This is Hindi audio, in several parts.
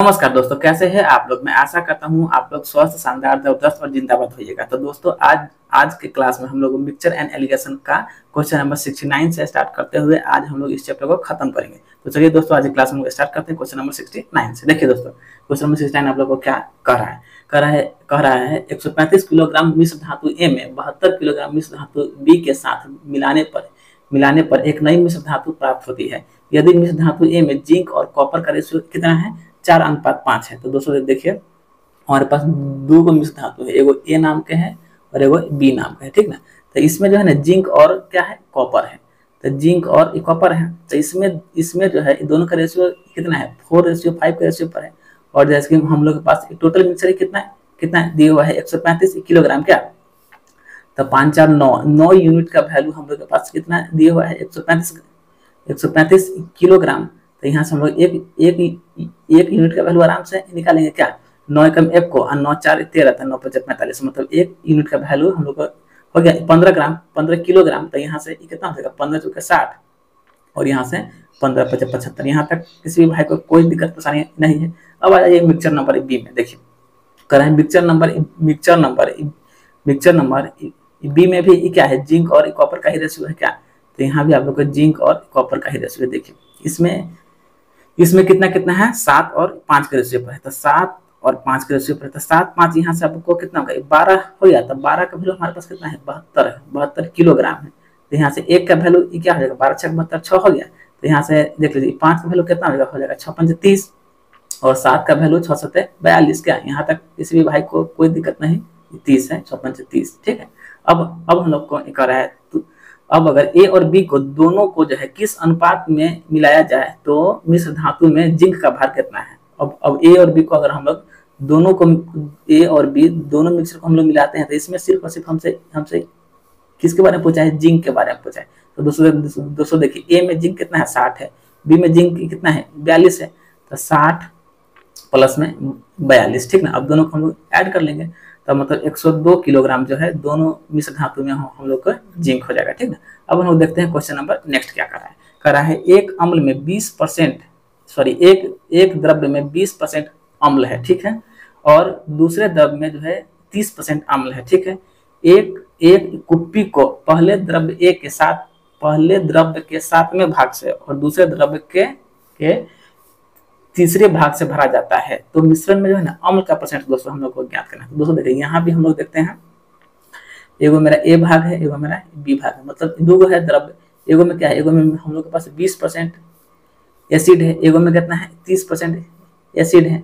नमस्कार दोस्तों, कैसे हैं आप लोग। मैं आशा करता हूं आप लोग स्वस्थ, शानदार, जबरदस्त और जिंदाबाद होइएगा। तो दोस्तों आज के क्लास में हम लोग मिक्सचर एंड एलिगेशन का क्वेश्चन नंबर 69 से स्टार्ट करते हुए आज हम लोग इस चैप्टर को खत्म करेंगे। तो चलिए दोस्तों, आज की क्लास में स्टार्ट करते हैं क्वेश्चन नंबर 69 से। देखिए दोस्तों, क्वेश्चन नंबर 69 आप लोग को क्या कह रहा है 135 किलोग्राम मिश्र धातु ए में 72 किलोग्राम मिश्र धातु बी के साथ मिलाने पर एक नई मिश्र धातु प्राप्त होती है। यदि मिश्र धातु ए में जिंक और कॉपर का रेशियो कितना है, 4:5 है। तो दोस्तों देखिए, हमारे पास दो गो मिश्र धातु है, एगो ए नाम के है और एगो बी नाम का है, ठीक ना। तो इसमें जो है ना जिंक और क्या है, कॉपर है। तो जिंक और कॉपर है, तो इसमें जो है दोनों का रेशियो कितना है, 4:5 के रेशियो पर है। और जैसे कि हम लोग के पास टोटल मिक्सचर कितना दिया हुआ है, 135 किलोग्राम क्या। तो 5 4 9 यूनिट का वैल्यू हम लोग के पास कितना दिया हुआ है, 135 किलोग्राम। तो यहाँ से हम लोग एक यूनिट का वैल्यू आराम से निकालेंगे क्या, 9 एकम 1 को और 9 4 13 था, 9 5 45, मतलब एक यूनिट का वैल्यू हम लोग को हो गया 15 किलोग्राम। तो यहाँ से कितना हो जाएगा, 15 चौके 60 और यहाँ से 15 5 75। यहाँ तक किसी भी भाई को कोई दिक्कत परेशानी नहीं है। अब आ जाइए मिक्सचर नंबर बी में। देखिए करें मिक्सचर नंबर बी में भी क्या है, जिंक और कॉपर का ही रेशियो है क्या। तो यहाँ भी आप लोग को जिंक और कॉपर का ही रेशियो। देखिए इसमें कितना है, 7 और 5 के रेशियो पर है। तो 7 और 5 के रेशियो पर है, तो 7 5 यहाँ से आपको कितना होगा, 12 हो गया। तो 12 का वैल्यू हमारे पास कितना है, 72 किलोग्राम है। तो यहाँ से एक का वैल्यू क्या हो जाएगा, 12 6 72 6 हो गया। तो यहाँ से देख लीजिए 5 का वैल्यू कितना हो जाएगा 6 5 30 और 7 का वैल्यू 6 7 42। क्या यहाँ तक किसी भी भाई को कोई दिक्कत नहीं, 30 है, 6 5 30, ठीक है। अब हम लोग को कर रहा है, तो अब अगर ए और बी को दोनों को जो है किस अनुपात में मिलाया जाए तो मिश्र धातु में जिंक का भार कितना है। अब ए और बी को अगर हम लोग दोनों को, ए और बी दोनों मिक्सर को हम लोग मिलाते हैं, तो इसमें सिर्फ और सिर्फ हमसे किसके बारे में पूछा है, जिंक के बारे में पूछा है। तो दोस्तों देखिए, ए में जिंक कितना है, 60 है, बी में जिंक कितना है, 42 है। तो 60 प्लस में 42, ठीक ना। अब दोनों को हम लोग ऐड कर लेंगे, तो मतलब 102 किलोग्राम जो है दोनों मिश्र धातु में हम लोग का जिंक हो जाएगा, ठीक ना। अब हम लोग देखते हैं क्वेश्चन नंबर नेक्स्ट क्या कर रहा है एक अम्ल में 20%, सॉरी एक द्रव्य में 20% अम्ल है, ठीक है, और दूसरे द्रव्य में जो है 30% अम्ल है, ठीक है। एक कुप्पी को पहले द्रव्य के 7वें भाग से और दूसरे द्रव्य के तीसरे भाग से भरा जाता है, तो मिश्रण में जो है ना अम्ल का परसेंट दोस्तों हम लोग को ज्ञात करना है। तो दोस्तों देखिए, यहाँ भी हम लोग देखते हैं, एगो मेरा ए भाग है, एगो मेरा बी भाग है, मतलब दो गो है द्रव्य। एगो में क्या है, एगो में हम लोग के पास 20% एसिड है, एगो में कितना है 30% एसिड है।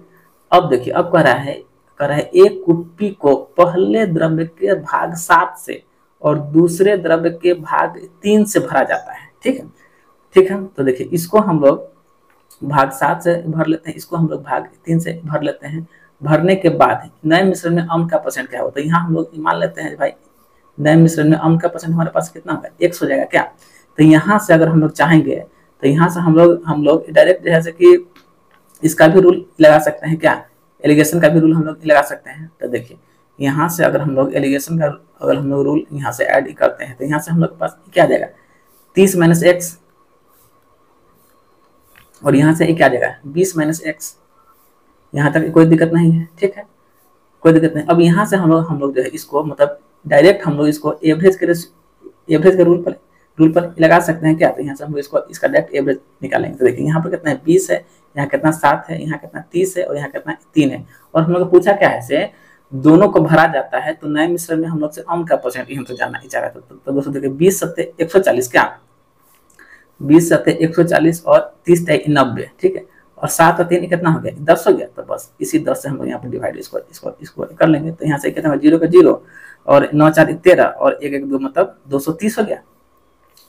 अब देखिए, अब कह रहा है एक कुप्पी को पहले द्रव्य के भाग 7 से और दूसरे द्रव्य के भाग 3 से भरा जाता है, ठीक है। तो देखिए, इसको हम लोग भाग 7 से भर लेते हैं, इसको हम लोग भाग 3 से भर लेते हैं। भरने के बाद नए मिश्रण में अम्ल का परसेंट क्या होता है, यहाँ हम लोग मान लेते हैं भाई नए मिश्रण में अम्ल का परसेंट हमारे पास कितना होगा, 100 हो जाएगा क्या। तो यहाँ से अगर हम लोग चाहेंगे तो यहाँ से हम लोग डायरेक्ट जैसे कि इसका भी रूल लगा सकते हैं क्या, एलिगेशन का भी रूल हम लोग लगा सकते हैं। तो देखिए, यहाँ से अगर हम लोग एलिगेशन का अगर हम लोग रूल यहाँ से ऐड करते हैं, तो यहाँ से हम लोग के पास क्या आ जाएगा, 30 - x और यहाँ से क्या आ जाएगा, 20 - x। यहाँ तक कोई दिक्कत नहीं है, ठीक है, कोई दिक्कत नहीं। अब यहाँ से हम लोग जो है इसको मतलब डायरेक्ट हम लोग इसको एवरेज के रूल पर लगा सकते हैं क्या। तो यहाँ से हम लोग इसका डायरेक्ट एवरेज निकालेंगे। तो देखिए, यहाँ पर कितना है, 20 है, यहाँ कितना 7 है, यहाँ कितना 30 है और यहाँ कितना 3 है। और हम लोग पूछा क्या है, से दोनों को भरा जाता है, तो नए मिश्रण में हम लोग से अम्ल का परसेंट हम तो जानना ही चाह रहे थे। तो दोस्तों देखिए, 20 7 140 क्या, 20 7 140 और 30 90, ठीक है, और 7 और 3 कितना हो गया, 10 हो गया। तो बस इसी 10 से हम लोग यहाँ पर डिवाइड इसको कर लेंगे। तो यहाँ से कितना 0 का 0 और 9 4 13 और 1 1 2 मतलब 230 हो गया।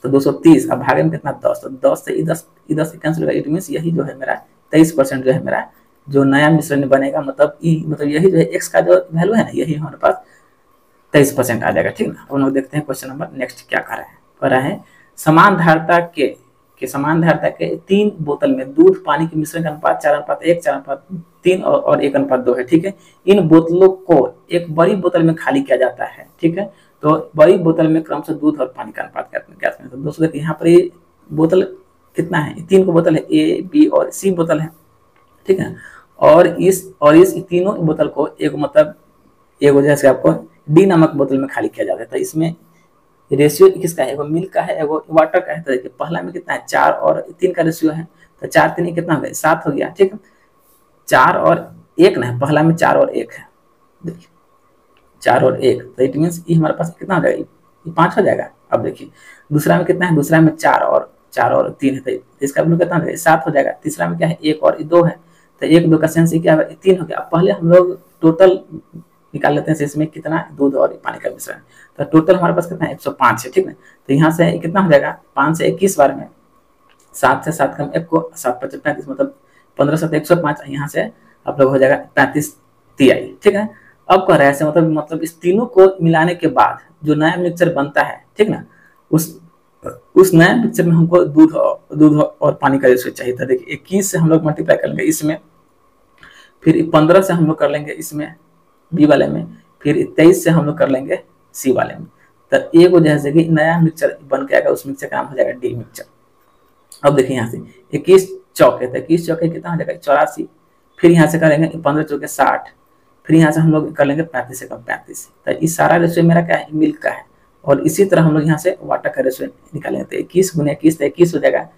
तो 230 अब भागे में कितना 10, तो 10 से 10 कैंसिल होगा। इट मीन्स यही जो है मेरा 23% जो है मेरा जो नया मिश्रण बनेगा, मतलब यही जो है x का जो वैल्यू है ना, यही हमारे पास 23% आ जाएगा, ठीक ना। हम लोग देखते हैं क्वेश्चन नंबर नेक्स्ट क्या कर रहा है समान धारता के 3 बोतल में दूध पानी के मिश्रण का अनुपात 4:1 4:3 और 1:2 है, ठीक है। इन बोतलों को एक बड़ी बोतल में खाली किया जाता है, ठीक है। तो बड़ी बोतल में क्रमशः दूध और पानी का अनुपात क्या है। तो दोस्तों देखिए, यहाँ पर ये बोतल कितना है, 3 को बोतल है, ए बी और सी बोतल है, ठीक है। और इस तीनों बोतल को एक मतलब एक वजह से आपको डी नामक बोतल में खाली किया जाता है। तो इसमें रेशियो किसका है, एगो मिल्क का है, एगो वाटर का है। तो देखिए पहला में कितना है, 4 और 3 का रेशियो है। तो 4 3 कितना हो गया, 7 हो गया। ठीक है, 4 और 1 ना, पहला में 4 और 1 है। देखिए 4 और 1, तो इट मीन ये हमारे पास कितना हो जाएगा, ये 5 हो जाएगा। अब देखिए दूसरा में कितना है, दूसरा में 4 और 3 है, तो इसका वैल्यू कितना हो जाएगा, 7 हो जाएगा। तीसरा में क्या है, 1 और 2 है, तो 1 2 का सेंस क्या है, 3 हो गया। अब पहले हम लोग टोटल निकाल लेते हैं, इसमें कितना दूध और पानी का मिश्रण। तो टोटल हमारे पास कितना है, 105 है। ठीक है, तो यहाँ से कितना हो जाएगा, 5 से 21 बार में 7 से 7 कम 1 को 7 5 35, मतलब 15 7 105। यहाँ से आप लोग हो जाएगा 35 तिहाई। ठीक है, अब कह रहा है ऐसे मतलब इस तीनों को मिलाने के बाद जो नया मिक्सचर बनता है, ठीक ना, उस नया मिक्सचर में हमको दूध और पानी का रेशियो चाहिए था। देखिए 21 से हम लोग मल्टीप्लाई करेंगे इसमें, फिर 15 से हम लोग कर लेंगे इसमें बी वाले में, फिर 23 से हम लोग कर लेंगे सी वाले में। तो एक वजह से कि नया मिक्सचर बन के आएगा, उस मिक्सचर का नाम हो जाएगा डी मिक्सचर। अब देखिए यहाँ से 21 चौके, तो 21 चौके कितना हो जाएगा, 84। फिर यहाँ से करेंगे 15 चौके 60, फिर यहाँ से हम लोग कर लेंगे 35 से कम 35। तो इस सारा रेशियो मेरा क्या है, मिल्क का है। और इसी तरह हम लोग यहाँ से वाटर का रेशियो निकालेंगे, तो 21 गुने 21 तो 21 हो जाएगा,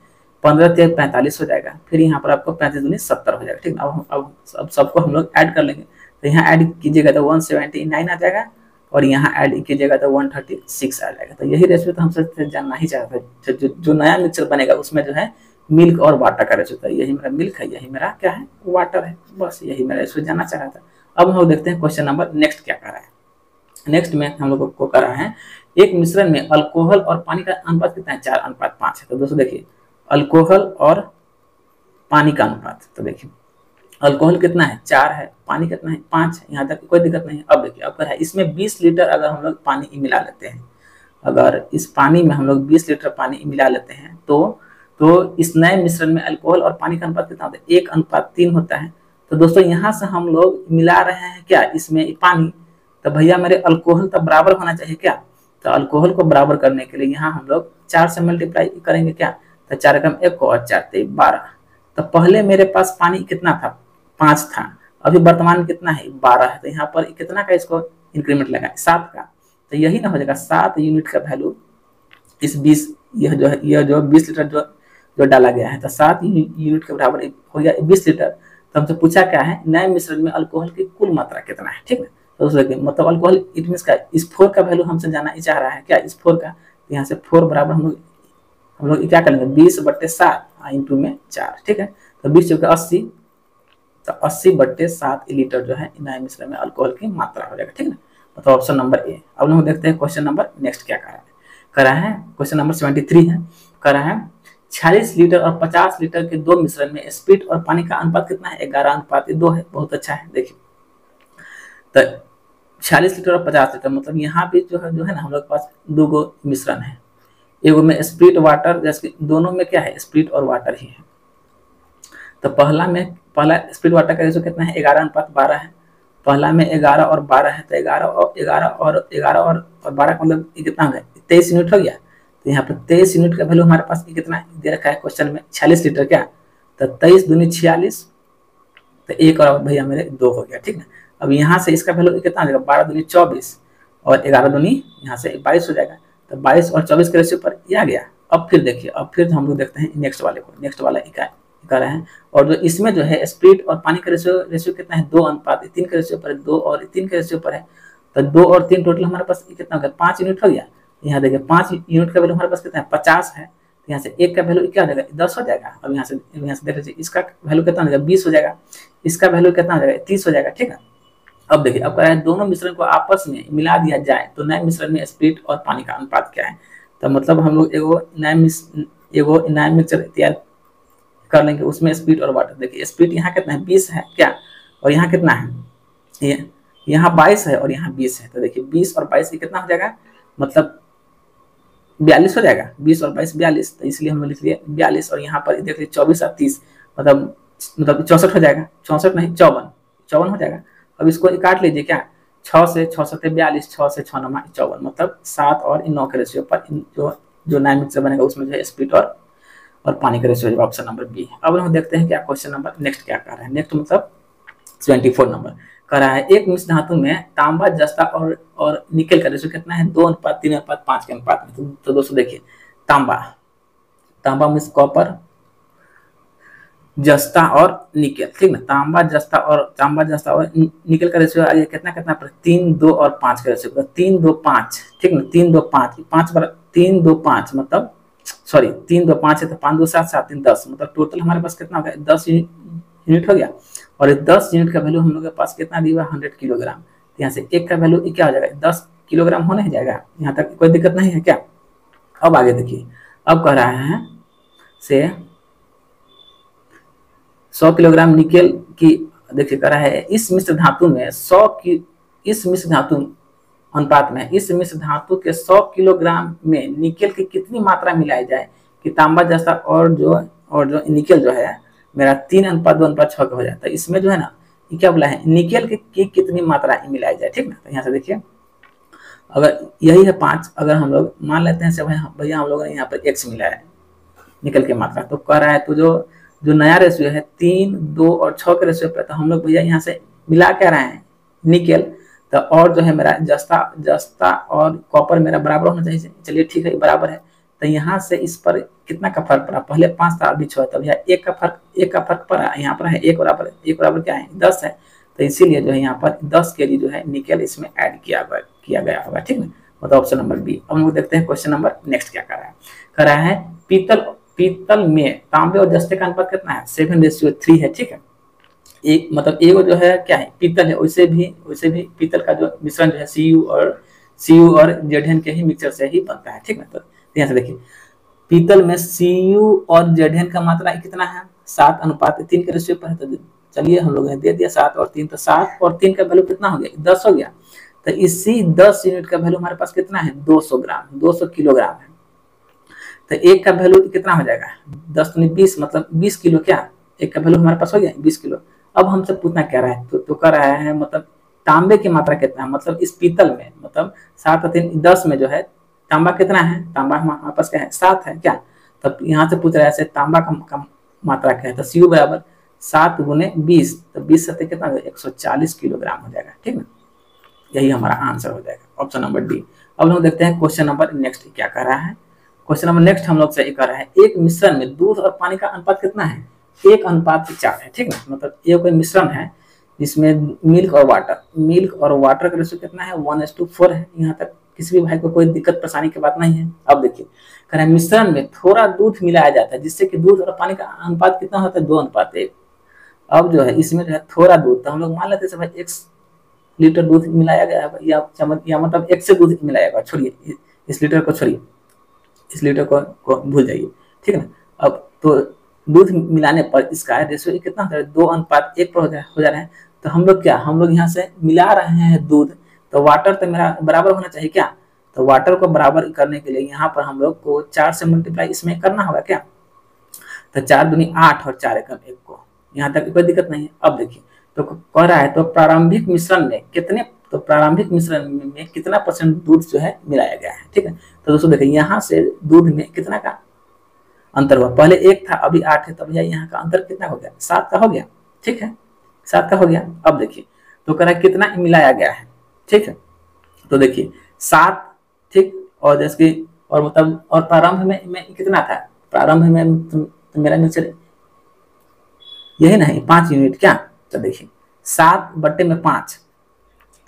15 3 45 हो जाएगा, फिर यहाँ पर आपको 35 दूनी 70 हो जाएगा। ठीक है, अब सबको हम लोग ऐड कर लेंगे। तो यहाँ ऐड कीजिएगा तो 179 आ जाएगा, और यहाँ ऐड कीजिएगा तो 136 आ जाएगा। तो यही रेशियो तो हमसे जानना ही चाहते थे, जो नया मिक्सचर बनेगा उसमें जो है मिल्क और वाटर का रेशियो था। यही मेरा मिल्क है, यही मेरा क्या है, वाटर है, बस यही मेरा रेशियो जानना चाह रहा था। अब हम लोग देखते हैं क्वेश्चन नंबर नेक्स्ट क्या कर रहा है। नेक्स्ट में हम लोग को कर रहा है, एक मिश्रण में अल्कोहल और पानी का अनुपात कितना है, 4:5 है। तो दोस्तों देखिए अल्कोहल और पानी का अनुपात, तो देखिए अल्कोहल कितना है, 4 है, पानी कितना है, 5 है। यहाँ तक कोई दिक्कत नहीं है। अब देखिए अब है इसमें 20 लीटर अगर हम लोग पानी मिला लेते हैं, अगर इस पानी में हम लोग 20 लीटर पानी मिला लेते हैं तो इस नए मिश्रण में अल्कोहल और पानी का अनुपात कितना होता है, 1:3 होता है। तो दोस्तों यहाँ से हम लोग मिला रहे हैं क्या, इसमें पानी, तो भैया मेरे अल्कोहल तो बराबर होना चाहिए क्या। तो अल्कोहल को बराबर करने के लिए यहाँ हम लोग 4 से मल्टीप्लाई करेंगे क्या, तो 4 कम 1 को और 4 3 12। तो पहले मेरे पास पानी कितना था, 5 था, अभी वर्तमान कितना है, 12 है। तो यहाँ पर कितना का इसको इंक्रीमेंट लगा, 7 का। तो यही ना हो जाएगा 7 यूनिट का वैल्यू इस 20, यह जो 20 लीटर जो डाला गया है, तो 7 यूनिट के बराबर हो गया 20 लीटर। तो हमसे पूछा क्या है, नए मिश्रण में अल्कोहल की कुल मात्रा कितना है। ठीक है, तो मतलब अल्कोहल इट मींस का इस 4 का वैल्यू हमसे जानना ही चाह रहा है क्या, इस 4 का। तो यहाँ से 4 बराबर हम लोग क्या करेंगे, 20/7 इंटू में 4। ठीक है, तो 20 चौके 80, तो 80/7 लीटर जो है नए मिश्रण में अल्कोहल की मात्रा हो जाएगा। ठीक है, मतलब ऑप्शन नंबर ए। अब हम देखते हैं क्वेश्चन नंबर नेक्स्ट क्या करा है। क्वेश्चन नंबर 73 है, करा है 46 लीटर और 50 लीटर के दो मिश्रण में स्प्रिट और पानी का अनुपात कितना है, 11:2 है। बहुत अच्छा है। देखिए तो 46 लीटर और 50 लीटर, मतलब यहाँ पे जो है ना हम लोग के पास दो गो मिश्रण है, एगो में स्प्रिट वाटर, जैसे दोनों में क्या है, स्प्रिट और वाटर ही है। तो पहला स्प्रिट वाटर का रेशो कितना है, 11:12 है। पहला में 11 और 12 है, तो 11 और 12 का मतलब कितना हो गया, 23 यूनिट हो गया। तो यहाँ पर 23 यूनिट का वैल्यू हमारे पास कितना दे रखा है क्वेश्चन में, 46 लीटर क्या, तो 23 दूनी 46, तो एक और भैया मेरे 2 हो गया। ठीक है, अब यहाँ से इसका वैल्यू कितना हो जाएगा, 12 दूनी 24 और 11 दूनी यहाँ से 22 हो जाएगा। तो 22 और 24 के रेशियो पर ये आ गया। अब फिर देखिए, अब फिर हम लोग देखते हैं नेक्स्ट वाले को, नेक्स्ट वाला इकाई कर रहे हैं। और जो इसमें जो है स्प्रिट और पानी का रेशियो कितना है, 2:3 के रेशियो पर है, 2 और 3 के रेशियो पर है। तो 2 और 3 टोटल हमारे पास कितना हो गया, 5 यूनिट हो गया। यहाँ देखिए 5 यूनिट का वैल्यू हमारे पास कितना है, 50 है। तो यहाँ से एक का वैल्यू क्या हो जाएगा, 10 हो जाएगा। अब यहाँ से देख लीजिए इसका वैल्यू कितना हो जाएगा, 20 हो जाएगा। इसका वैल्यू कितना हो जाएगा, 30 हो जाएगा। ठीक है, अब देखिए अब कह रहा है दोनों मिश्रण को आपस में मिला दिया जाए तो नए मिश्रण में स्प्रिट और पानी का अनुपात क्या है। तो मतलब हम लोग एगो नया मिक्सचर तैयार कर लेंगे, उसमें स्प्रिट और वाटर। देखिए स्प्रिट यहाँ कितना है, 20 है क्या, और यहाँ कितना है, यहाँ 22 है और यहाँ 20 है। तो देखिए 20 और 22 कितना हो जाएगा, मतलब 42 हो जाएगा। 20 और 22 42, तो इसलिए हम लिख लिए 42। और यहाँ पर देखिए 24 और 30 मतलब 64 हो जाएगा, 64 नहीं 54 हो जाएगा। अब इसको काट लीजिए क्या, 6 से 6 7 42, 6 से 6 9 54, मतलब 7 और 9 के रेशियो पर जो नया मिक्सचर बनेगा उसमें जो है स्प्रिट और पानी का रेशियो, ऑप्शन नंबर बी है। अब हम देखते हैं क्या क्वेश्चन नंबर नेक्स्ट क्या कर रहे हैं। नेक्स्ट मतलब 24 नंबर कह रहा है एक मिश्र धातु में तांबा, जस्ता और निकेल का रेशो कितना है? 2:3:5 के अनुपात में। तो दोस्तों देखिए, तांबा मीन्स कॉपर, जस्ता और निकेल, ठीक ना। तांबा जस्ता और निकेल का रेशियो आ गया कितना कितना पर 3, 2 और 5 का रेशियो, 3, 2, 5, ठीक ना। 3, 2, 5, 5 बार 3, 2, 5 मतलब सॉरी 3, 2, 5 है तो 5, 2, 7, 7, 3, 10 मतलब टोटल हमारे पास कितना हो गया? 10 यूनिट हो गया। और इस 10 यूनिट का वैल्यू हम लोग के पास कितना दिया? 100 किलोग्राम। तो यहाँ से एक का वैल्यू क्या हो जाएगा? 10 किलोग्राम होने जाएगा। यहाँ तक कोई दिक्कत नहीं है क्या? अब आगे देखिए, अब कह रहा है से 100 किलोग्राम निकेल की, देखिए कह रहा है इस मिश्र धातु में 100 की, इस मिश्र धातु अनुपात में इस मिश्र धातु के 100 किलोग्राम में निकेल की कितनी मात्रा मिलाई जाए कि तांबा जैसा और जो निकेल जो है मेरा 3:2:6 का हो जाता है। इसमें जो है ना, ये क्या बोला है? निकेल की कितनी मात्रा मिलाई जाए, ठीक ना। तो यहाँ से देखिए, अगर यही है 5, अगर हम लोग मान लेते हैं भैया हम लोगों ने यहाँ पर x मिलाया है निकेल की मात्रा, तो कह रहा है तो जो नया रेशियो है 3, 2 और 6 के रेशियो पे, तो हम लोग भैया यहाँ से मिला क्या रहे हैं? निकेल। तो और जो है मेरा जस्ता और कॉपर मेरा बराबर होना चाहिए। चलिए ठीक है, बराबर है। तो यहाँ से इस पर कितना का फर्क पड़ा? पहले 5 था, अभी 6, तो भैया एक का फर्क पड़ा। यहाँ पर है 1 बराबर क्या है? 10 है। तो इसीलिए जो है यहाँ पर 10 के लिए जो है निकेल इसमें ऐड किया गया होगा, ठीक है। मतलब ऑप्शन नंबर बी। अब हम लोग देखते हैं क्वेश्चन नंबर नेक्स्ट क्या कर रहा है। कर रहा है पीतल में तांबे और जस्ते का अनुपात कितना है? 7:3 है, ठीक है। एक मतलब एगो जो है क्या है? पीतल है। वैसे भी पीतल का जो मिश्रण जो है Cu और Zn के ही मिक्सचर से ही बनता है, ठीक है। तो यहाँ से देखिए, पीतल में Cu और Zn का मात्रा कितना है? 7:3 के रेशियो पर है। तो चलिए हम लोगों ने दे दिया 7 और 3, तो 7 और 3 का वैल्यू कितना हो गया? 10 हो गया। तो इसी 10 यूनिट का वैल्यू हमारे पास कितना है? 200 ग्राम, 200 किलोग्राम है। तो एक का वैल्यू कितना हो जाएगा? 10 × 20 मतलब 20 किलो। क्या एक का वैल्यू हमारे पास हो गया? 20 किलो। अब हमसे पूछना क्या रहा है? तो कह रहा है मतलब तांबे की मात्रा कितना है? मतलब इस पीतल में, मतलब 7 और 3 10 में जो है तांबा कितना है? तांबा हमारे पास क्या है? 7 है क्या। तब यहाँ से पूछ रहा है तांबा का मात्रा क्या है? तो Cu बराबर 7 × 20, तो 20 से कितना हो जाएगा? 140 किलोग्राम हो जाएगा, ठीक है। यही हमारा आंसर हो जाएगा, ऑप्शन नंबर डी। अब हम देखते हैं क्वेश्चन नंबर नेक्स्ट क्या कर रहा है। क्वेश्चन नंबर नेक्स्ट हम लोग से कर रहा है एक मिश्रण में दूध और पानी का अनुपात कितना है? 1:4 है, ठीक है। मतलब ये कोई मिश्रण है जिसमें मिल्क और वाटर का रेशियो कितना है? 1:4 है। यहाँ तक किसी भी भाई को कोई दिक्कत परेशानी की बात नहीं है। अब देखिए, कह रहा है मिश्रण में थोड़ा दूध मिलाया जाता है जिससे कि दूध और पानी का अनुपात कितना होता है? 2:1। अब जो है इसमें जो है थोड़ा दूध, तो हम लोग मान लेते हैं भाई 1 लीटर दूध मिलाया गया है, या मतलब 1 से दूध मिलाया गया। छोड़िए इस लीटर को, छोड़िए इस लीटर को भूल जाइए, ठीक है ना। अब तो दूध मिलाने पर इसका रेशियो कितना होता है? 2:1 पर हो जा रहा है। तो हम लोग यहाँ से मिला रहे हैं दूध, तो वाटर तो मेरा बराबर होना चाहिए क्या। तो वाटर को बराबर करने के लिए यहाँ पर हम लोग को 4 से मल्टीप्लाई इसमें करना होगा क्या। तो 4 दूनी 8 और 4 एकम 1 को, यहाँ तक कोई दिक्कत नहीं है। अब देखिए, तो कह रहा है तो प्रारंभिक मिश्रण में कितना % दूध जो है मिलाया गया है, ठीक है। तो दोस्तों देखिए, यहाँ से दूध में कितना का अंतर हुआ? पहले 1 था, अभी 8 है। तो भैया यहाँ का अंतर कितना हो गया? 7 का हो गया, ठीक है। 7 का हो गया। अब देखिए, तो कह रहा है कितना मिलाया गया है, ठीक है। तो देखिए 7, ठीक। और जैसे और मतलब और प्रारंभ में कितना था? प्रारंभ में तो मेरा मिक्सचर यही नहीं 5 यूनिट क्या। तो देखिए 7/5,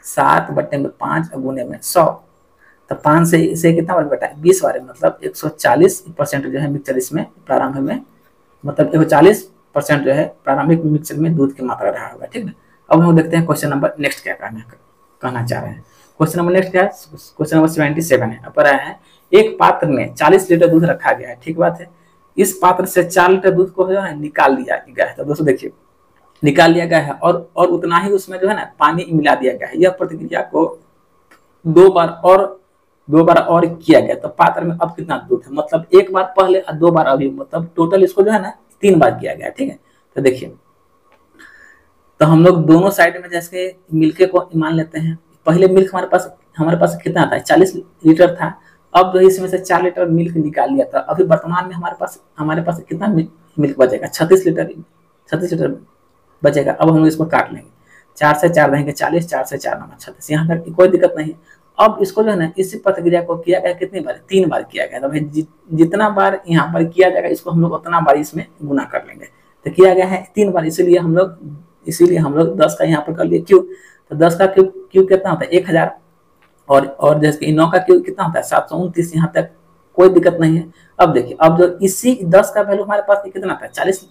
7/5 गुने में 100, तो 5 से इसे कितना बार घटाए? 20 बार, मतलब 140% जो है मिक्सचर इसमें प्रारंभ में, मतलब 140% जो है प्रारंभिक मिक्सचर में दूध की मात्रा रहा होगा, ठीक है। अब हम देखते हैं क्वेश्चन नंबर नेक्स्ट क्या कहना चाह रहे हैं। क्वेश्चन नंबर नेक्स्ट क्या है? क्वेश्चन नंबर 77 है। अब रहा है एक पात्र में 40 लीटर दूध रखा गया है, ठीक बात है। इस पात्र से 4 लीटर दूध को जो है निकाल लिया गया है। तो दोस्तों देखिए, निकाल लिया गया है और उतना ही उसमें जो है ना पानी मिला दिया गया है। यह प्रतिक्रिया को 2 बार और किया गया। तो पात्र में अब कितना दूध है? मतलब 1 बार पहले और 2 बार अभी, मतलब टोटल इसको जो है ना 3 बार किया गया, ठीक है। तो देखिए, तो हम लोग दोनों साइड में जैसे मिल्क को मान लेते हैं। पहले मिल्क हमारे पास कितना था? 40 लीटर था। अब जो इसमें से 4 लीटर मिल्क निकाल लिया था। अभी वर्तमान में हमारे पास कितना मिल्क बचेगा? 36 लीटर बचेगा। अब हम इसको काट लेंगे। 4 से 4 देंगे 40, 4 से 4 9 36, यहाँ तक कोई दिक्कत नहीं है। अब इसको जो है ना इसी प्रतिक्रिया को किया गया कितनी बार, 3 बार किया गया। तो भाई जितना बार यहाँ पर किया जाएगा इसको हम लोग उतना बार इसमें गुना कर लेंगे। तो किया गया है 3 बार, इसीलिए हम लोग 10 का यहाँ पर कर लिए क्यू। तो 10 का क्यू कितना होता है 1000, और जैसे 9 का क्यू कितना होता है 729, यहाँ तक कोई दिक्कत नहीं है। अब देखिए, अब जो इसी 10 का वैल्यू हमारे पास कितना था 40,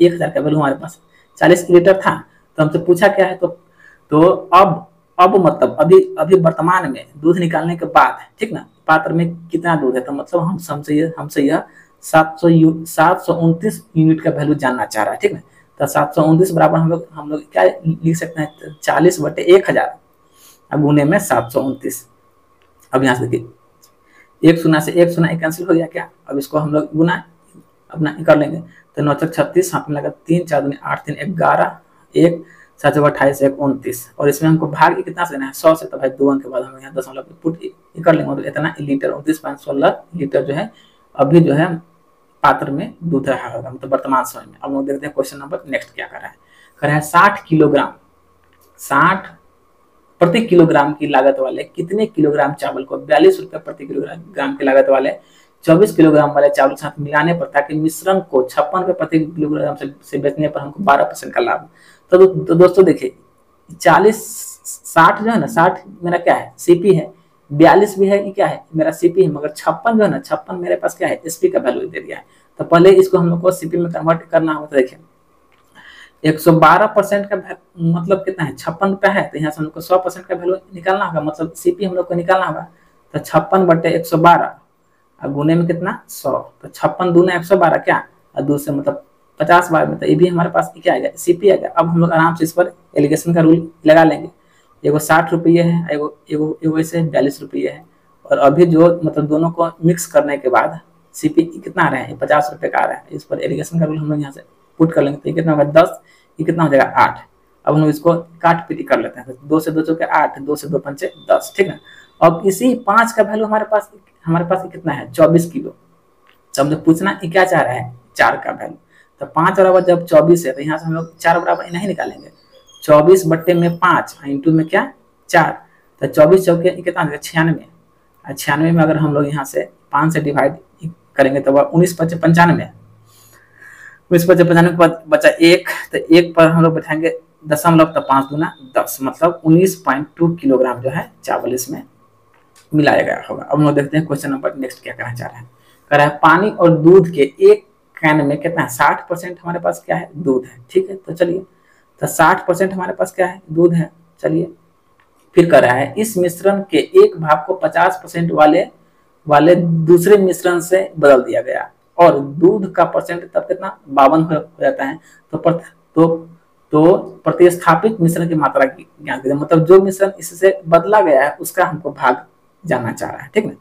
1000 का वैल्यू हमारे पास 40 लीटर था। तो हमसे पूछा क्या है, तो अब मतलब अभी वर्तमान में दूध निकालने के बाद, ठीक ना, पात्र में कितना दूध है, तो मतलब हमसे यह 729 यूनिट का वैल्यू जानना चाह रहा है, ठीक ना। तो 729 बराबर हम लोग क्या लिख सकते हैं, 40/1000 अब गुने में 729। अब यहाँ से देखिए, एक शून्य से एक शून्य कैंसिल हो गया क्या, अब इसको हम लोग गुना अपना कर लेंगे। तो 9 × 36, हाथ में लगा 3 4 दूनी 8 3 11, 1 7 28 1 29, और इसमें हमको भाग कितना से देना है 100 से। तो भाई 2 अंक के बाद हम यहाँ दशमलव पुट कर लेंगे, तो इतना लीटर 29.16 लीटर जो है अभी जो है पात्र में दूध रहा होगा, मतलब वर्तमान समय में। अब लोग देखते हैं क्वेश्चन नंबर नेक्स्ट क्या कर रहा है 60 किलोग्राम, 60 प्रति किलोग्राम की लागत वाले कितने किलोग्राम चावल को 42 रुपए प्रति किलोग्राम की लागत वाले 24 किलोग्राम वाले चावल के साथ मिलाने पर, ताकि मिश्रण को 56 रुपए प्रति किलोग्राम से बेचने पर हमको 12% का लाभ। तो दोस्तों देखिए, 60 जो है ना, 60 मेरा क्या है सीपी है, 42 भी है कि क्या है मेरा सीपी है, मगर 56 जो है ना, 56 मेरे पास क्या है एसपी का वैल्यू दे दिया है। तो पहले इसको हम लोग को सीपी में कन्वर्ट करना होगा। तो देखिए 112% का मतलब कितना है 56 रुपया है, तो यहाँ से हम लोग को 100% का वैल्यू निकालना होगा, मतलब सीपी हम लोग को निकालना होगा। तो 56/112 और गुने में कितना 100, तो 56 दूना 112 क्या, और 2 से मतलब 50 बार में, तो ये भी हमारे पास क्या आएगा सीपी आएगा। अब हम लोग आराम से इस पर एलिगेशन का रूल लगा लेंगे। एगो 60 रुपये है, एगो ऐसे 42 रुपये है, और अभी जो मतलब दोनों को मिक्स करने के बाद सीपी कितना आ रहा है 50 रुपये का आ रहा है। इस पर एलिगेशन का रूल हम लोग यहाँ से पुट कर लेंगे। तो ये कितना होगा 10, ये कितना हो जाएगा 8। अब हम लोग इसको काट पीट कर लेते हैं, 2 से 2 चौके 8, 2 से 2 पंचे 10, ठीक है। अब इसी 5 का वैल्यू हमारे पास कितना है 24 किलो। तो हम लोग पूछना क्या चाह रहा है 4 का वैल्यू। तो 5 बराबर जब 24 है, तो यहाँ से हम लोग 4 बराबर नहीं निकालेंगे, 24/5 इंटू में क्या 4, तो 24 चौके कितना 96, और 96 में अगर हम लोग यहाँ से 5 से डिवाइड करेंगे तो 19/95, 19/95 के बाद बचा 1, तो 1 पर हम लोग बैठाएंगे दशमलव, तो 5 दूना 10, मतलब 19.2 किलोग्राम जो है चावल इसमें मिलाया गया होगा। अब हम लोग देखते हैं क्वेश्चन नंबर नेक्स्ट क्या कहना चाह रहा है। कह रहा है पानी और दूध के एक कैन में कितना है 60% हमारे पास क्या है दूध है, ठीक है। तो चलिए, तो 60% हमारे पास क्या है दूध है। चलिए फिर कह रहा है इस मिश्रण के एक भाग को 50% वाले दूसरे मिश्रण से बदल दिया गया, और दूध का परसेंट तब कितना 52 हो जाता है। तो प्रतिस्थापित मिश्रण की मात्रा की ज्ञान कीजिए, मतलब जो मिश्रण इससे बदला गया है उसका हमको भाग जानना चाह रहा है, ठीक है।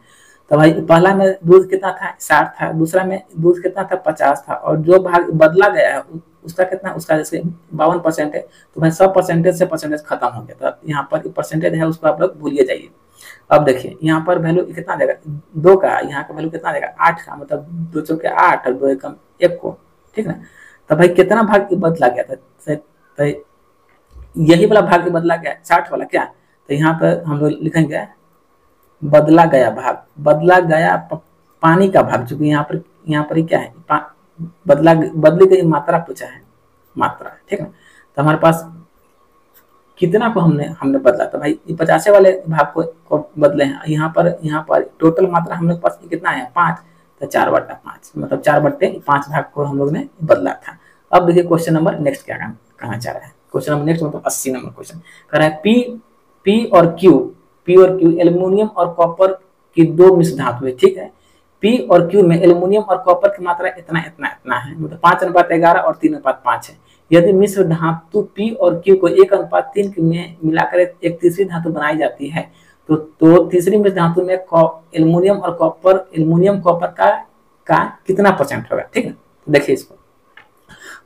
तो भाई पहला में दूध कितना था 60 था, दूसरा में दूध कितना था 50 था, और जो भाग बदला गया है उसका कितना, उसका जैसे 52% है, तो भाई सब परसेंटेज से परसेंटेज खत्म हो गया। तो यहाँ पर परसेंटेज है उसको आप लोग भूलिए जाइए। अब देखिए यहाँ पर वैल्यू कितना देगा 2 का, यहाँ का वैल्यू कितना देगा 8 का, मतलब 2 चौके 8 और 2 एकम 1 को, ठीक है। तो भाई कितना भाग बदला गया था, तो यही वाला भाग बदला गया 60 वाला क्या, तो यहाँ पर हम लोग लिखेंगे बदला गया भाग, बदला गया पानी का भाग, चूंकि यहाँ पर क्या है बदली गई मात्रा पूछा है, मात्रा, ठीक है। तो हमारे पास कितना को हमने बदला, तो भाई 50 वाले भाग को बदले हैं। यहाँ पर टोटल मात्रा हम लोग पास कितना है 5, तो 4/5, मतलब 4/5 भाग को हम लोग ने बदला था। अब देखिए क्वेश्चन नंबर नेक्स्ट क्या कहना चाह रहा है। क्वेश्चन नंबर नेक्स्ट मतलब 80 नंबर क्वेश्चन कह रहा है पी और क्यू एल्युमिनियम और कॉपर की 2 मिश्र धातु है, ठीक है। पी और क्यू में एल्युमिनियम और कॉपर की मात्रा इतना है, मतलब 5:11 और 3:5 है। यदि मिश्र धातु पी और क्यू को 1:3 में मिलाकर एक तीसरी धातु बनाई जाती है, तो तीसरी मिश्र धातु में एल्युमिनियम कॉपर का कितना परसेंट होगा, ठीक है। तो देखिए इसको,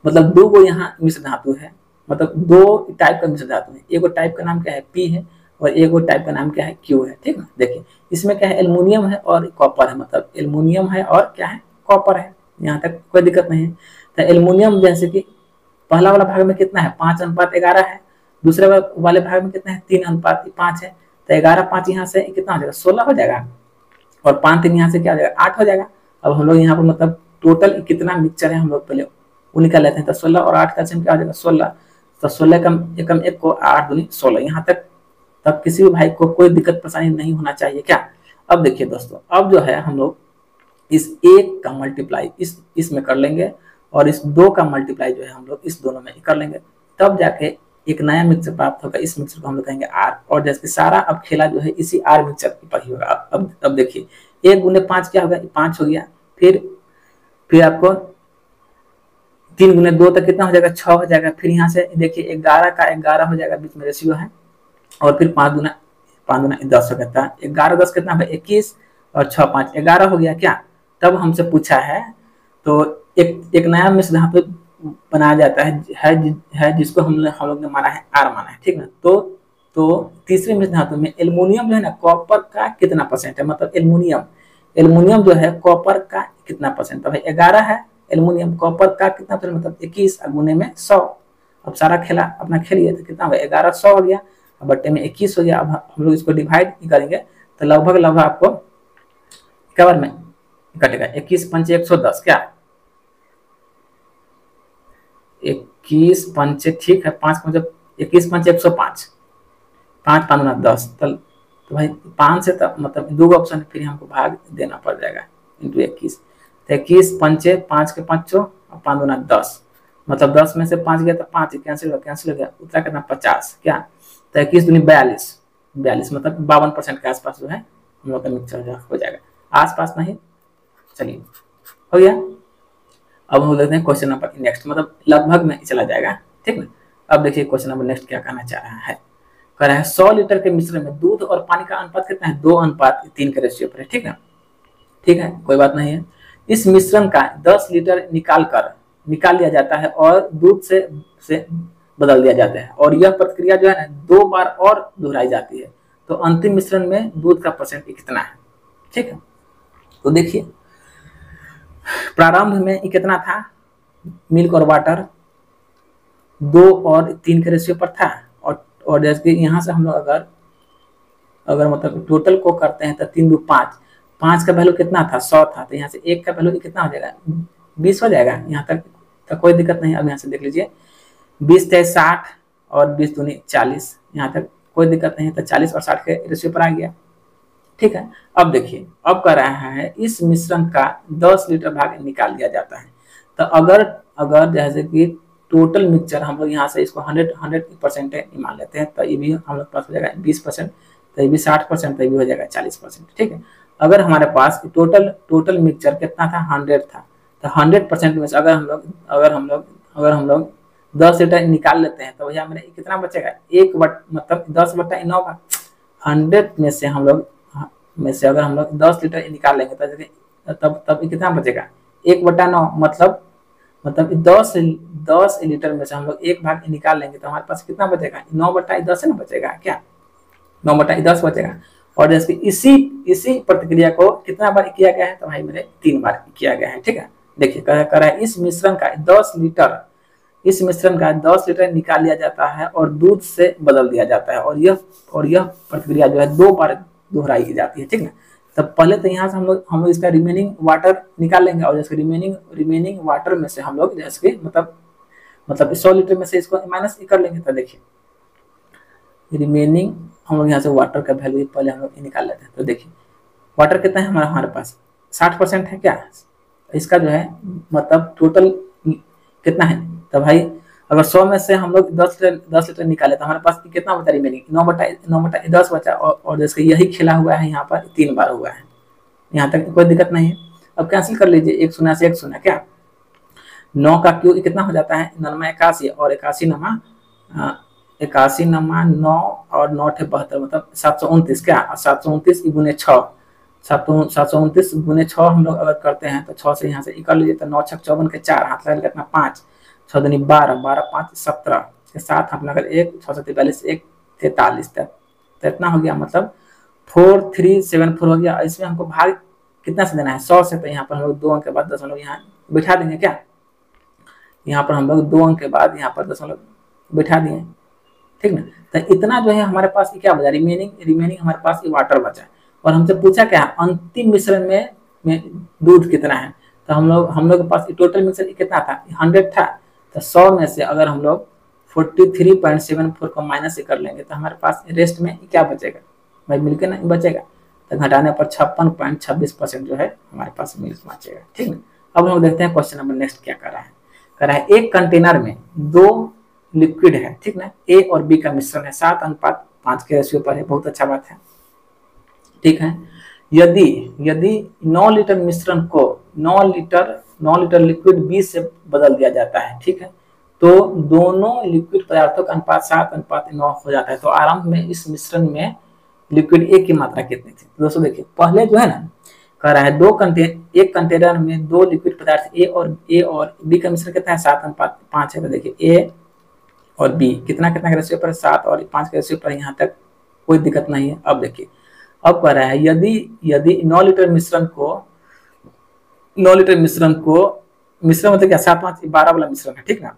मतलब 2 को यहाँ मिश्र धातु है, मतलब 2 टाइप का मिश्र धातु है, एक टाइप का नाम क्या है पी है और एक टाइप का नाम क्या है क्यू है, ठीक है। देखिए इसमें क्या है एल्युमिनियम है और कॉपर है, मतलब एल्युमिनियम है और क्या है कॉपर है, यहाँ तक कोई दिक्कत नहीं है। तो एल्युमिनियम जैसे कि पहला वाला भाग में कितना है 5:11 है, दूसरे वाले भाग में कितना है 3:5 है, तो 11:5 यहाँ से कितना हो जाएगा 16 हो जाएगा, और 5-3 यहाँ से क्या हो जाएगा 8 हो जाएगा। अब हम लोग यहाँ पर मतलब टोटल कितना मिक्सचर है हम लोग पहले वो निकाल लेते हैं। तो 16 और 8 का क्या हो जाएगा 16, तो 16 कम एकम 1 को 8 दूनी 16, यहाँ तक तब किसी भी भाई को कोई दिक्कत परेशानी नहीं होना चाहिए क्या। अब देखिए दोस्तों, अब जो है हम लोग इस 1 का मल्टीप्लाई इसमें कर लेंगे, और इस 2 का मल्टीप्लाई जो है हम लोग इस दोनों में कर लेंगे, तब जाके एक नया मिक्सचर प्राप्त होगा। इस मिक्सचर को हम लोग कहेंगे आर, और जैसे सारा अब खेला जो है इसी आर मिक्सचर पर ही होगा। अब देखिए 1 गुने 5 क्या होगा 5 हो गया, फिर आपको 3 गुने 2 तक कितना हो जाएगा 6 हो जाएगा, फिर यहाँ से देखिए 11 का 11 हो जाएगा, बीच में रेशियो है, और फिर 5 गुना 10 हो गया, 11 10 कितना होगा 21, और 6 5 11 हो गया क्या। तब हमसे पूछा है, तो एक नया मिश्र यहाँ पे बनाया जाता है जिसको हम लोग ने माना है आर माना है, ठीक ना। तो तीसरे मिश्र धातु में एल्युमिनियम जो है ना कॉपर का कितना परसेंट है, मतलब एल्युमिनियम जो है कॉपर का कितना परसेंट, तो भाई 11 है, एल्युमिनियम कॉपर का कितना परसेंट मतलब 21 गुने में 100। अब सारा खेला अपना खेलिए तो कितना होगा 11 100 हो गया, अब बट्टे में 21 हो गया। अब हम लोग इसको डिवाइड करेंगे तो लगभग आपको कवर में कटेगा 21 पंचे 110 क्या 21 पंचे ठीक है 5 मतलब 21 पंचे 105, 5 5 10, तो भाई 5 से तब मतलब 2 ऑप्शन फिर हमको भाग देना पड़ जाएगा इंटू 21, तो 21 पंचे 5 के 5 और 5 दूना 10, मतलब 10 में से 5 गया तो 5 कैंसिल हो गया, उतना कितना 50 क्या, तो 21 दूनी 42 मतलब 52% के आसपास जो है हम लोग का मिक्सचर हो जाएगा, आसपास नहीं। चलिए हो गया। अब हम देखते हैं क्वेश्चन नंबर नेक्स्ट, मतलब लगभग में चला जाएगा, ठीक ना। अब देखिए क्वेश्चन नंबर नेक्स्ट क्या कहना चाह रहा है, कह रहा है 100 लीटर के मिश्रण में दूध और पानी का अनुपात कितना है 2:3 के रेशियो पर है, ठीक है, ठीक है कोई बात नहीं है। इस मिश्रण का 10 लीटर निकाल लिया जाता है और दूध से बदल दिया जाता है, और यह प्रक्रिया जो है ना 2 बार और दोहराई जाती है, तो अंतिम मिश्रण में दूध का परसेंट कितना है, ठीक है। तो देखिए प्रारंभ में कितना था, मिल्क और वाटर 2 और 3 के रेशियो पर था, और जैसे कि यहाँ से हम लोग अगर मतलब टोटल को करते हैं तो 3 2 5 का वैल्यू कितना था 100 था, तो यहाँ से 1 का वैल्यू कितना हो जाएगा 20 हो जाएगा, यहाँ तक तो कोई दिक्कत नहीं। अब यहाँ से देख लीजिए 20 थे 60 और 20 दूनी 40, यहाँ तक कोई दिक्कत नहीं, तो 40 और 60 के रेशियो पर आ गया, ठीक है। अब देखिए अब कह रहा है इस मिश्रण का 10 लीटर भाग निकाल दिया जाता है, तो अगर जैसे कि टोटल मिक्सचर हम लोग यहाँ से इसको 100% मान लेते हैं, तो ये भी हम लोग पास हो जाएगा 20%, तो ये भी 60%, तो ये भी हो जाएगा 40%, ठीक है। अगर हमारे पास टोटल मिक्सचर कितना था 100 था, तो 100% में से अगर हम लोग 10 लीटर निकाल लेते हैं, तो भैया मेरे कितना बचेगा मतलब 10/9 का 100 में से अगर हम लोग 10 लीटर निकाल लेंगे तब कितना बचेगा 1/9, मतलब 10 लीटर में से हम लोग 1 भाग निकाल लेंगे तो हमारे पास कितना बचेगा 9/10 ना बचेगा क्या, 9/10 बचेगा। और जैसे इसी प्रतिक्रिया को कितना बार किया गया है, तो भाई मेरे 3 बार किया गया है, ठीक है। देखिए कह रहा है इस मिश्रण का 10 लीटर निकाल लिया जाता है और दूध से बदल दिया जाता है, और यह प्रक्रिया जो है 2 बार दोहराई की जाती है, ठीक ना। तब पहले तो यहाँ से हम लोग इसका रिमेनिंग वाटर निकाल लेंगे, और जैसे रिमेनिंग वाटर में से हम लोग जैसे मतलब 100 लीटर में से इसको माइनस कर लेंगे, तो देखिए रिमेनिंग हम लोग यहाँ से वाटर का वैल्यू पहले हम लोग निकाल लेते हैं। तो देखिए वाटर कितना है हमारे पास 60% है क्या, इसका जो है मतलब टोटल कितना है, तो भाई अगर 100 में से हम लोग 10 लीटर निकाले तो हमारे पास कितना बचा रिमेनिंग 9/10 बचा, और जैसे यही खेला हुआ है यहाँ पर 3 बार हुआ है, यहाँ तक कोई दिक्कत नहीं है। अब कैंसिल कर लीजिए 1 शून्य से 1 शून्य क्या 9 का क्यू कितना हो जाता है 81, और 81 नमा 9 और 9 72 मतलब 729 क्या, 729 गुने 6 729 गुने 6 हम लोग अगर करते हैं तो 6 से यहाँ से कर लीजिए, तो 9 6 54 के 4 हाथ लगा कितना 5 6 दूनी 12 12 5 17 के 7 हाथ लगा 1 6 से 43 1 43 तक, तो इतना हो गया मतलब 4374 हो गया। इसमें हमको भाग कितना से देना है 100 से, तो यहाँ पर हम लोग 2 अंक के बाद दशमलव यहाँ बैठा देंगे क्या, यहाँ पर हम लोग 2 अंक के बाद यहाँ पर दशमलव बैठा दिए, ठीक ना। तो इतना जो है हमारे पास क्या बचा, रिमेनिंग हमारे पास ये वाटर बचा। और हमसे पूछा क्या, अंतिम मिश्रण में दूध कितना है। तो हम लोग के पास टोटल मिश्रण कितना था, 100 था। तो 100 में से अगर हम लोग 43.74 को माइनस कर लेंगे तो हमारे पास रेस्ट में क्या बचेगा भाई, मिल्क नहीं बचेगा। तो घटाने पर 56.26% जो है हमारे पास मिल्क बचेगा, ठीक है। अब हम देखते हैं क्वेश्चन नंबर नेक्स्ट क्या कर रहा है। एक कंटेनर में 2 लिक्विड है, ठीक ना, ए और बी का मिश्रण है, 7:5 के रेशियो पर है, बहुत अच्छा बात है, ठीक है। यदि 9 लीटर मिश्रण को 9 लीटर लिक्विड बी से बदल दिया जाता है, ठीक है, तो दोनों लिक्विड पदार्थों का अनुपात 7:9 हो जाता है। तो आरंभ में इस मिश्रण में लिक्विड ए की मात्रा कितनी थी। तो दोस्तों देखिए, पहले जो है ना कह रहा है एक कंटेनर में 2 लिक्विड पदार्थ ए और बी का मिश्रण कितना है, 7:5 है। तो देखिए ए और बी कितना कितना रेशियो पर, 7 और 5 के रेशियो पर, यहाँ तक कोई दिक्कत नहीं है। अब देखिए, अब कह रहा है यदि 9 लीटर मिश्रण मतलब क्या, 7-5 12 वाला मिश्रण है, ठीक ना।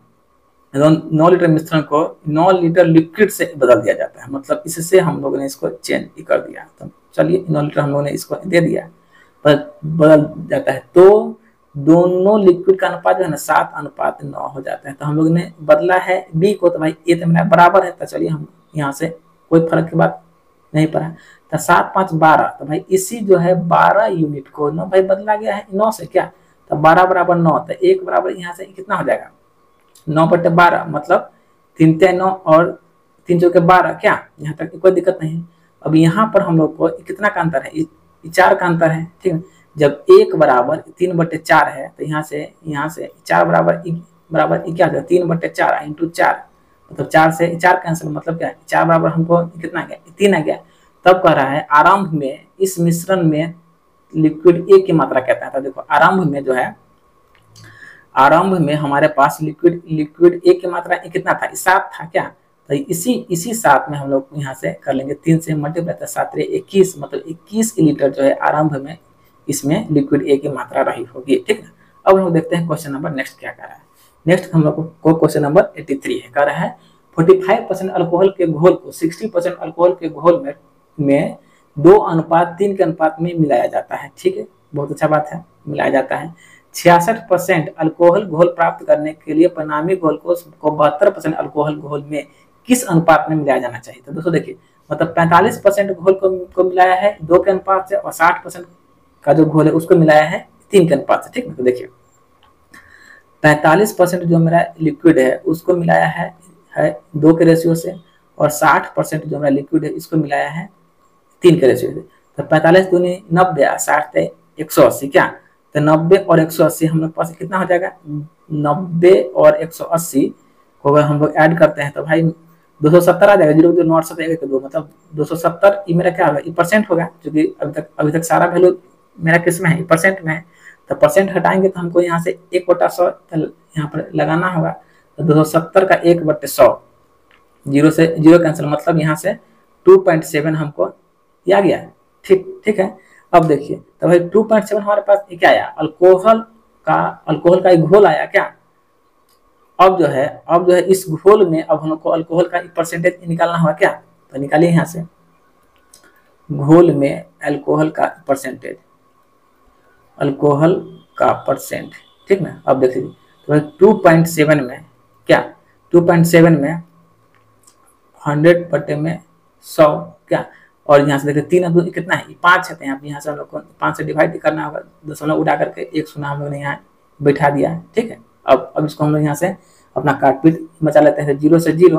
9 लीटर मिश्रण को 9 लीटर लिक्विड से बदल दिया जाता है, मतलब इससे हम लोगों ने इसको चेंज कर दिया। तो चलिए 9 लीटर हम लोगों ने इसको दे दिया, पर बदल जाता है। तो दोनों लिक्विड का अनुपात जो है ना 7:9 हो जाता है। तो हम लोग ने बदला है बी को, तो भाई ए तो मेरा बराबर है। तो चलिए हम यहाँ से कोई फर्क की बात नहीं पड़ा। तो 7-5 12, तो भाई इसी जो है 12 यूनिट को ना भाई बदला गया है 9 से, क्या, तो 12 बराबर 9। तो 1 बराबर यहाँ से कितना हो जाएगा, 9/12, मतलब 3 × 9 और 3 × 12, क्या, यहाँ तक कोई दिक्कत नहीं। अब यहाँ पर हम लोग को कितना का अंतर है, 4 का अंतर है, ठीक है। जब 1 बराबर 3/4 है तो यहाँ से 4 बराबर क्या होगा, 3/4 इंटू 4, मतलब 4 से 4 कैंसिल, मतलब क्या, 4 बराबर हमको कितना आ गया, 3 आ गया। तब कह रहा है आरंभ में इस मिश्रण में लिक्विड ए की मात्रा कहता है। तो देखो आरंभ में जो है, आरंभ में हमारे पास लिक्विड ए की मात्रा कितना था, 7 था, क्या। तो इसी 7 में हम लोग यहाँ से कर लेंगे 3 से मल्टीप्लाई, तो 7 × 21, मतलब 21 लीटर जो है आरंभ में इसमें लिक्विड ए की मात्रा रही होगी, ठीक है। अब हम देखते हैं क्वेश्चन नंबर नेक्स्ट क्या कर रहा है। नेक्स्ट हम लोग को क्वेश्चन नंबर 83 है, कह रहा है 45% अल्कोहल के घोल को 60% अल्कोहल के घोल में 2:3 के अनुपात में मिलाया जाता है, ठीक है, बहुत अच्छा बात है, मिलाया जाता है। 66% अल्कोहल घोल प्राप्त करने के लिए परिणामी घोल को 72% अल्कोहल घोल में किस अनुपात में मिलाया जाना चाहिए। तो दोस्तों देखिए, मतलब 45% घोल को मिलाया है 2 के अनुपात से, और 60% का जो घोल है उसको मिलाया है 3 के अनुपात से, ठीक है। तो देखिए 45% जो मेरा लिक्विड है उसको मिलाया है 2 के रेशियो से, और 60% जो मेरा लिक्विड है इसको मिलाया है 3 के रेशियो से। तो 45 दूनी 90, 60 180, क्या, तो 90 और 180 हम लोग पास कितना हो जाएगा, 90 और 180 को अगर हम लोग ऐड करते हैं तो भाई 270 आ जाएगा, 0 9 2, मतलब 270 ये मेरा क्या होगा, ये परसेंट होगा, क्योंकि अभी तक सारा वैल्यू मेरा किस में है, परसेंट में है। तो परसेंट हटाएंगे तो हमको यहाँ से 1/100 यहाँ पर लगाना होगा। तो 270 का 1/100, 0 से 0 कैंसिल, मतलब यहाँ से 2.7 हमको आ गया, ठीक है। अब देखिए, तो भाई 2.7 हमारे पास क्या आया, अल्कोहल का एक घोल आया, क्या। अब जो है इस घोल में अब हमको अल्कोहल का परसेंटेज निकालना होगा, क्या। तो निकालिए यहाँ से घोल में अल्कोहल का परसेंटेज, ठीक ना। अब देखिए, तो 2.7 में क्या, 2.7 में 100/100, क्या, और यहाँ से देखिए 3 कितना है, 5 है। तो यहाँ से हम लोग को 5 से डिवाइड करना होगा, दशमलव उड़ा करके 1 शून्य हम लोग ने यहाँ बैठा दिया, ठीक है। अब इसको हम लोग यहाँ से अपना काटपीट मचा लेते हैं, 0 से 0,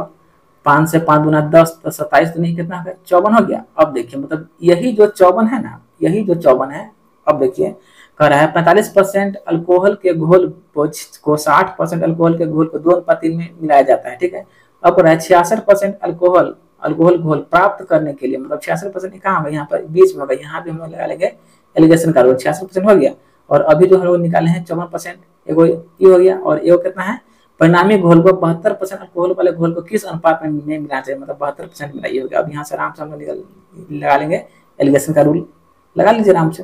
5 से 5 × 10, तो 27 तो नहीं, कितना हो गया, 54 हो गया। अब देखिए, मतलब यही जो 54 है ना, यही जो 54 है, अब देखिए कह रहा है 45% अल्कोहल के घोल को 60% अल्कोहल के घोल को 2:3 में मिलाया जाता है, ठीक है। अब कह रहा है 66% अल्कोहल घोल प्राप्त करने के लिए, मतलब 66% कहाँ होगा, यहाँ पर बीच में होगा, यहाँ भी हम लोग लगा लेंगे एलिगेशन का रोल, 66% हो गया। और अभी जो हम लोग निकाले हैं 54%, एगो ये हो गया, और एगो कितना है, परिणामी घोल को 72% अल्कोहल वाले घोल को किस अनुपात में मिलाना चाहिए, मतलब 72% मिलाइए होगा। अब यहाँ से आराम से हम लोग लगा लेंगे एलिगेशन का रूल, लगा लीजिए आराम से।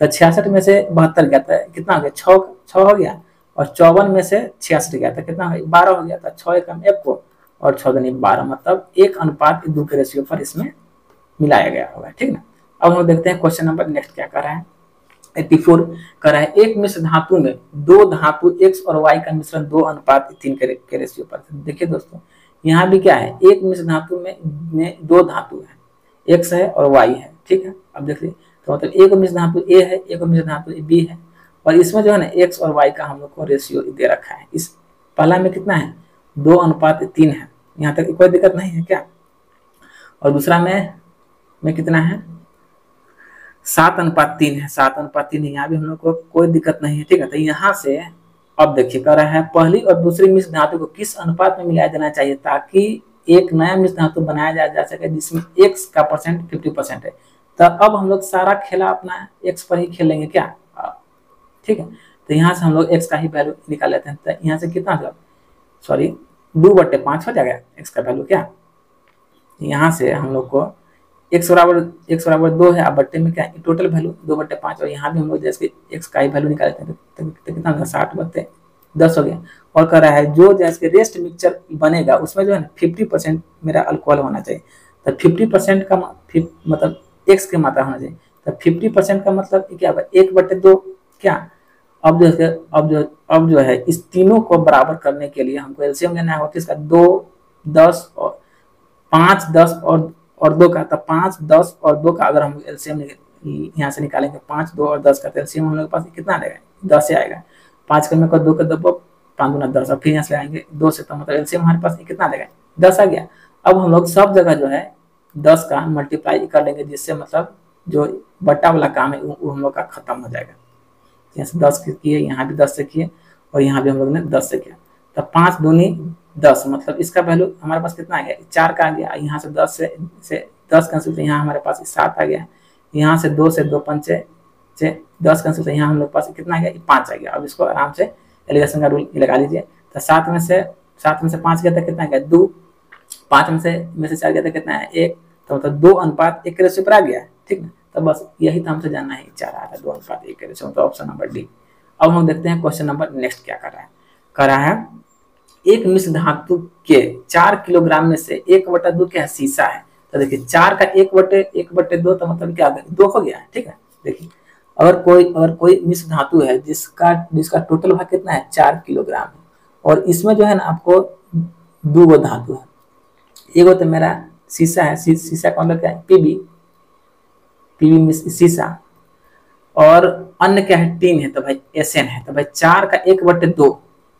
तो 66 में से 72 गया था, कितना हो गया, 6 हो गया, और 54 में से 66 गया था, कितना हो गया, 12 हो गया था। 6 × 1 को और 6 दूनी 12, मतलब 1:2 के रेशियो पर इसमें मिलाया गया होगा, ठीक ना। अब हम देखते हैं क्वेश्चन नंबर नेक्स्ट क्या कर रहा है। 84 कर रहा है, एक मिश्र धातु में दो धातु x और y का मिश्रण 2:3 के रेशियो पर। देखिए दोस्तों, यहाँ भी क्या है, एक मिश्र धातु में दो धातु है, x है और y है, ठीक है। अब देख लीजिए, तो मतलब एक मिश्र धातु a है, एक मिश्र धातु b है, और इसमें जो है ना x और y का हम लोग को रेशियो दे रखा है। इस पहला में कितना है, 2:3 है, यहाँ तक कोई दिक्कत नहीं है क्या। और दूसरा में कितना है, 7:3 है, 7:3 है, यहाँ भी हम लोग को कोई दिक्कत नहीं है, ठीक है। तो यहाँ से अब देखिए कह रहा है, पहली और दूसरी मिश्र धातु को किस अनुपात में मिलाया जाना चाहिए ताकि एक नया मिश्र धातु बनाया जा सके जिसमें x का परसेंट 50% है। तो अब हम लोग सारा खेला अपना x पर ही खेलेंगे क्या, ठीक है। तो यहाँ से हम लोग x का ही वैल्यू निकाल लेते हैं। तो यहाँ से कितना होगा, सॉरी 2/5 हो जाएगा x का वैल्यू क्या। यहाँ से हम लोग को x बराबर 2 है, अब बट्टे में क्या है, टोटल वैल्यू 2/5, और यहाँ भी हम लोग जैसे x का ही वैल्यू निकालते हैं तो कितना होगा, 60/10 हो गया। और कह रहा है जो जैसे रेस्ट मिक्सचर बनेगा उसमें जो है ना 50% मेरा अल्कोहल होना चाहिए। तो 50% का मतलब x की मात्रा होना चाहिए। तो 50% का मतलब क्या होगा, 1/2 क्या। अब जो है इस तीनों को बराबर करने के लिए हमको एलसीएम लेना होगा किसका, 2, 10 और 5, 10 और 2 का। तो 5, 10 और 2 का अगर हम एलसीएम यहाँ से निकालेंगे, 5, 2 और 10 का, तो एलसीएम हम लोग के पास कितना आएगा, 10 से आएगा। 5 का में 2 का 2, 5 दूना 10, और फिर यहाँ से आएंगे 2 से, तो मतलब एलसीएम हमारे पास कितना आएगा, 10 आ गया। अब हम लोग सब जगह जो है 10 का मल्टीप्लाई कर लेंगे, जिससे मतलब जो बट्टा वाला काम है वो हम लोग का खत्म हो जाएगा। यहाँ से 10 किए, यहाँ भी 10 से किए, और यहाँ भी हम लोग ने 10 से किया। तो 5 दूनी 10, मतलब इसका वैल्यू हमारे पास कितना आ गया, 4 का आ गया। यहाँ से 10 से 10 कैंसिल, तो यहाँ हमारे पास 7 आ गया। यहाँ से 2 से 2 5 से 10 कैंसिल, तो यहाँ हम लोग पास कितना आ गया, 5 आ गया। अब इसको आराम से एलिगेशन का रूल लगा लीजिए। तो 7 में से 5 गया था, कितना गया, 2। 5 में से 4 गया था, कितना है, 1। तो मतलब 2:1 के रेशियो पर आ गया, ठीक ना। तो बस यही तो हमसे जानना है, 4 आ रहा है 2:1 के रेशियो, तो ऑप्शन नंबर डी। अब हम देखते हैं क्वेश्चन नंबर नेक्स्ट क्या कर रहा है। एक मिश्र धातु के 4 किलोग्राम में से 1/2 क्या शीशा है। तो देखिए 4 का 1/2 तो मतलब क्या 2 हो गया, ठीक है। देखिए अगर कोई मिश्र धातु है जिसका टोटल भाग कितना है, 4 किलोग्राम है, और इसमें जो है ना आपको 2 गो धातु है। एक तो मेरा शीशा है, शीशा का मतलब क्या है, पीबी शीशा, और अन्य क्या है, टीन है, तो भाई एसएन है। तो भाई 4 का 1/2,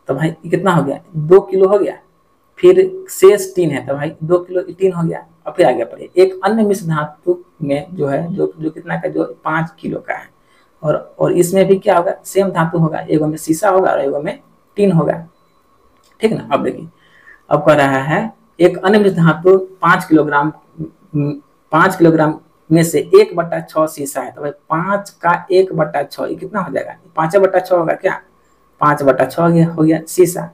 तो भाई कितना हो गया, 2 किलो हो गया। फिर शेष टीन है, तो भाई 2 किलो टीन हो गया। और फिर आगे पढ़िए, एक अन्य मिश्र धातु में जो है जो कितना का, जो 5 किलो का है, और इसमें भी क्या होगा, सेम धातु होगा, एगो में शीशा होगा और एगो में टीन होगा, ठीक ना। अब देखिए, अब कह रहा है एक अन्य मिश्र धातु 5 किलोग्राम में से 1/6 शीशा है। तो भाई 5 का 1/6 ये कितना हो जाएगा, 5/6 होगा क्या, 5/6 हो गया शीशा।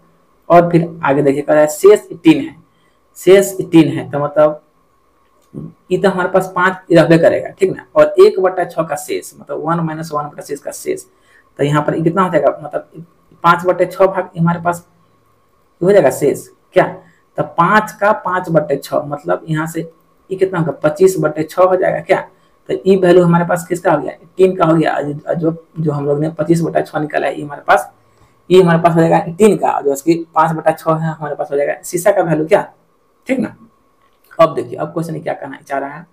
और फिर आगे देखिए कह रहा है शेष टीन है, तो मतलब ये तो हमारे पास 5 रहबे करेगा, ठीक ना। और 1/6 का शेष, मतलब 1 - 1/6 का शेष, तो यहाँ पर कितना हो जाएगा, मतलब 5/6 भाग हमारे पास हो जाएगा शेष क्या। तो 5 का 5/6 मतलब यहाँ से ये कितना होगा, 25/6 हो जाएगा क्या। तो ये वैल्यू हमारे पास किसका हो गया, टीन का हो गया। जो हम लोग ने 25/6 निकाला है, ये हमारे पास हो जाएगा टीन का, जो इसकी 5/6 है हमारे पास हो जाएगा शीशा का वैल्यू क्या, ठीक ना। अब देखिए, अब क्वेश्चन क्या करना चाह रहा है।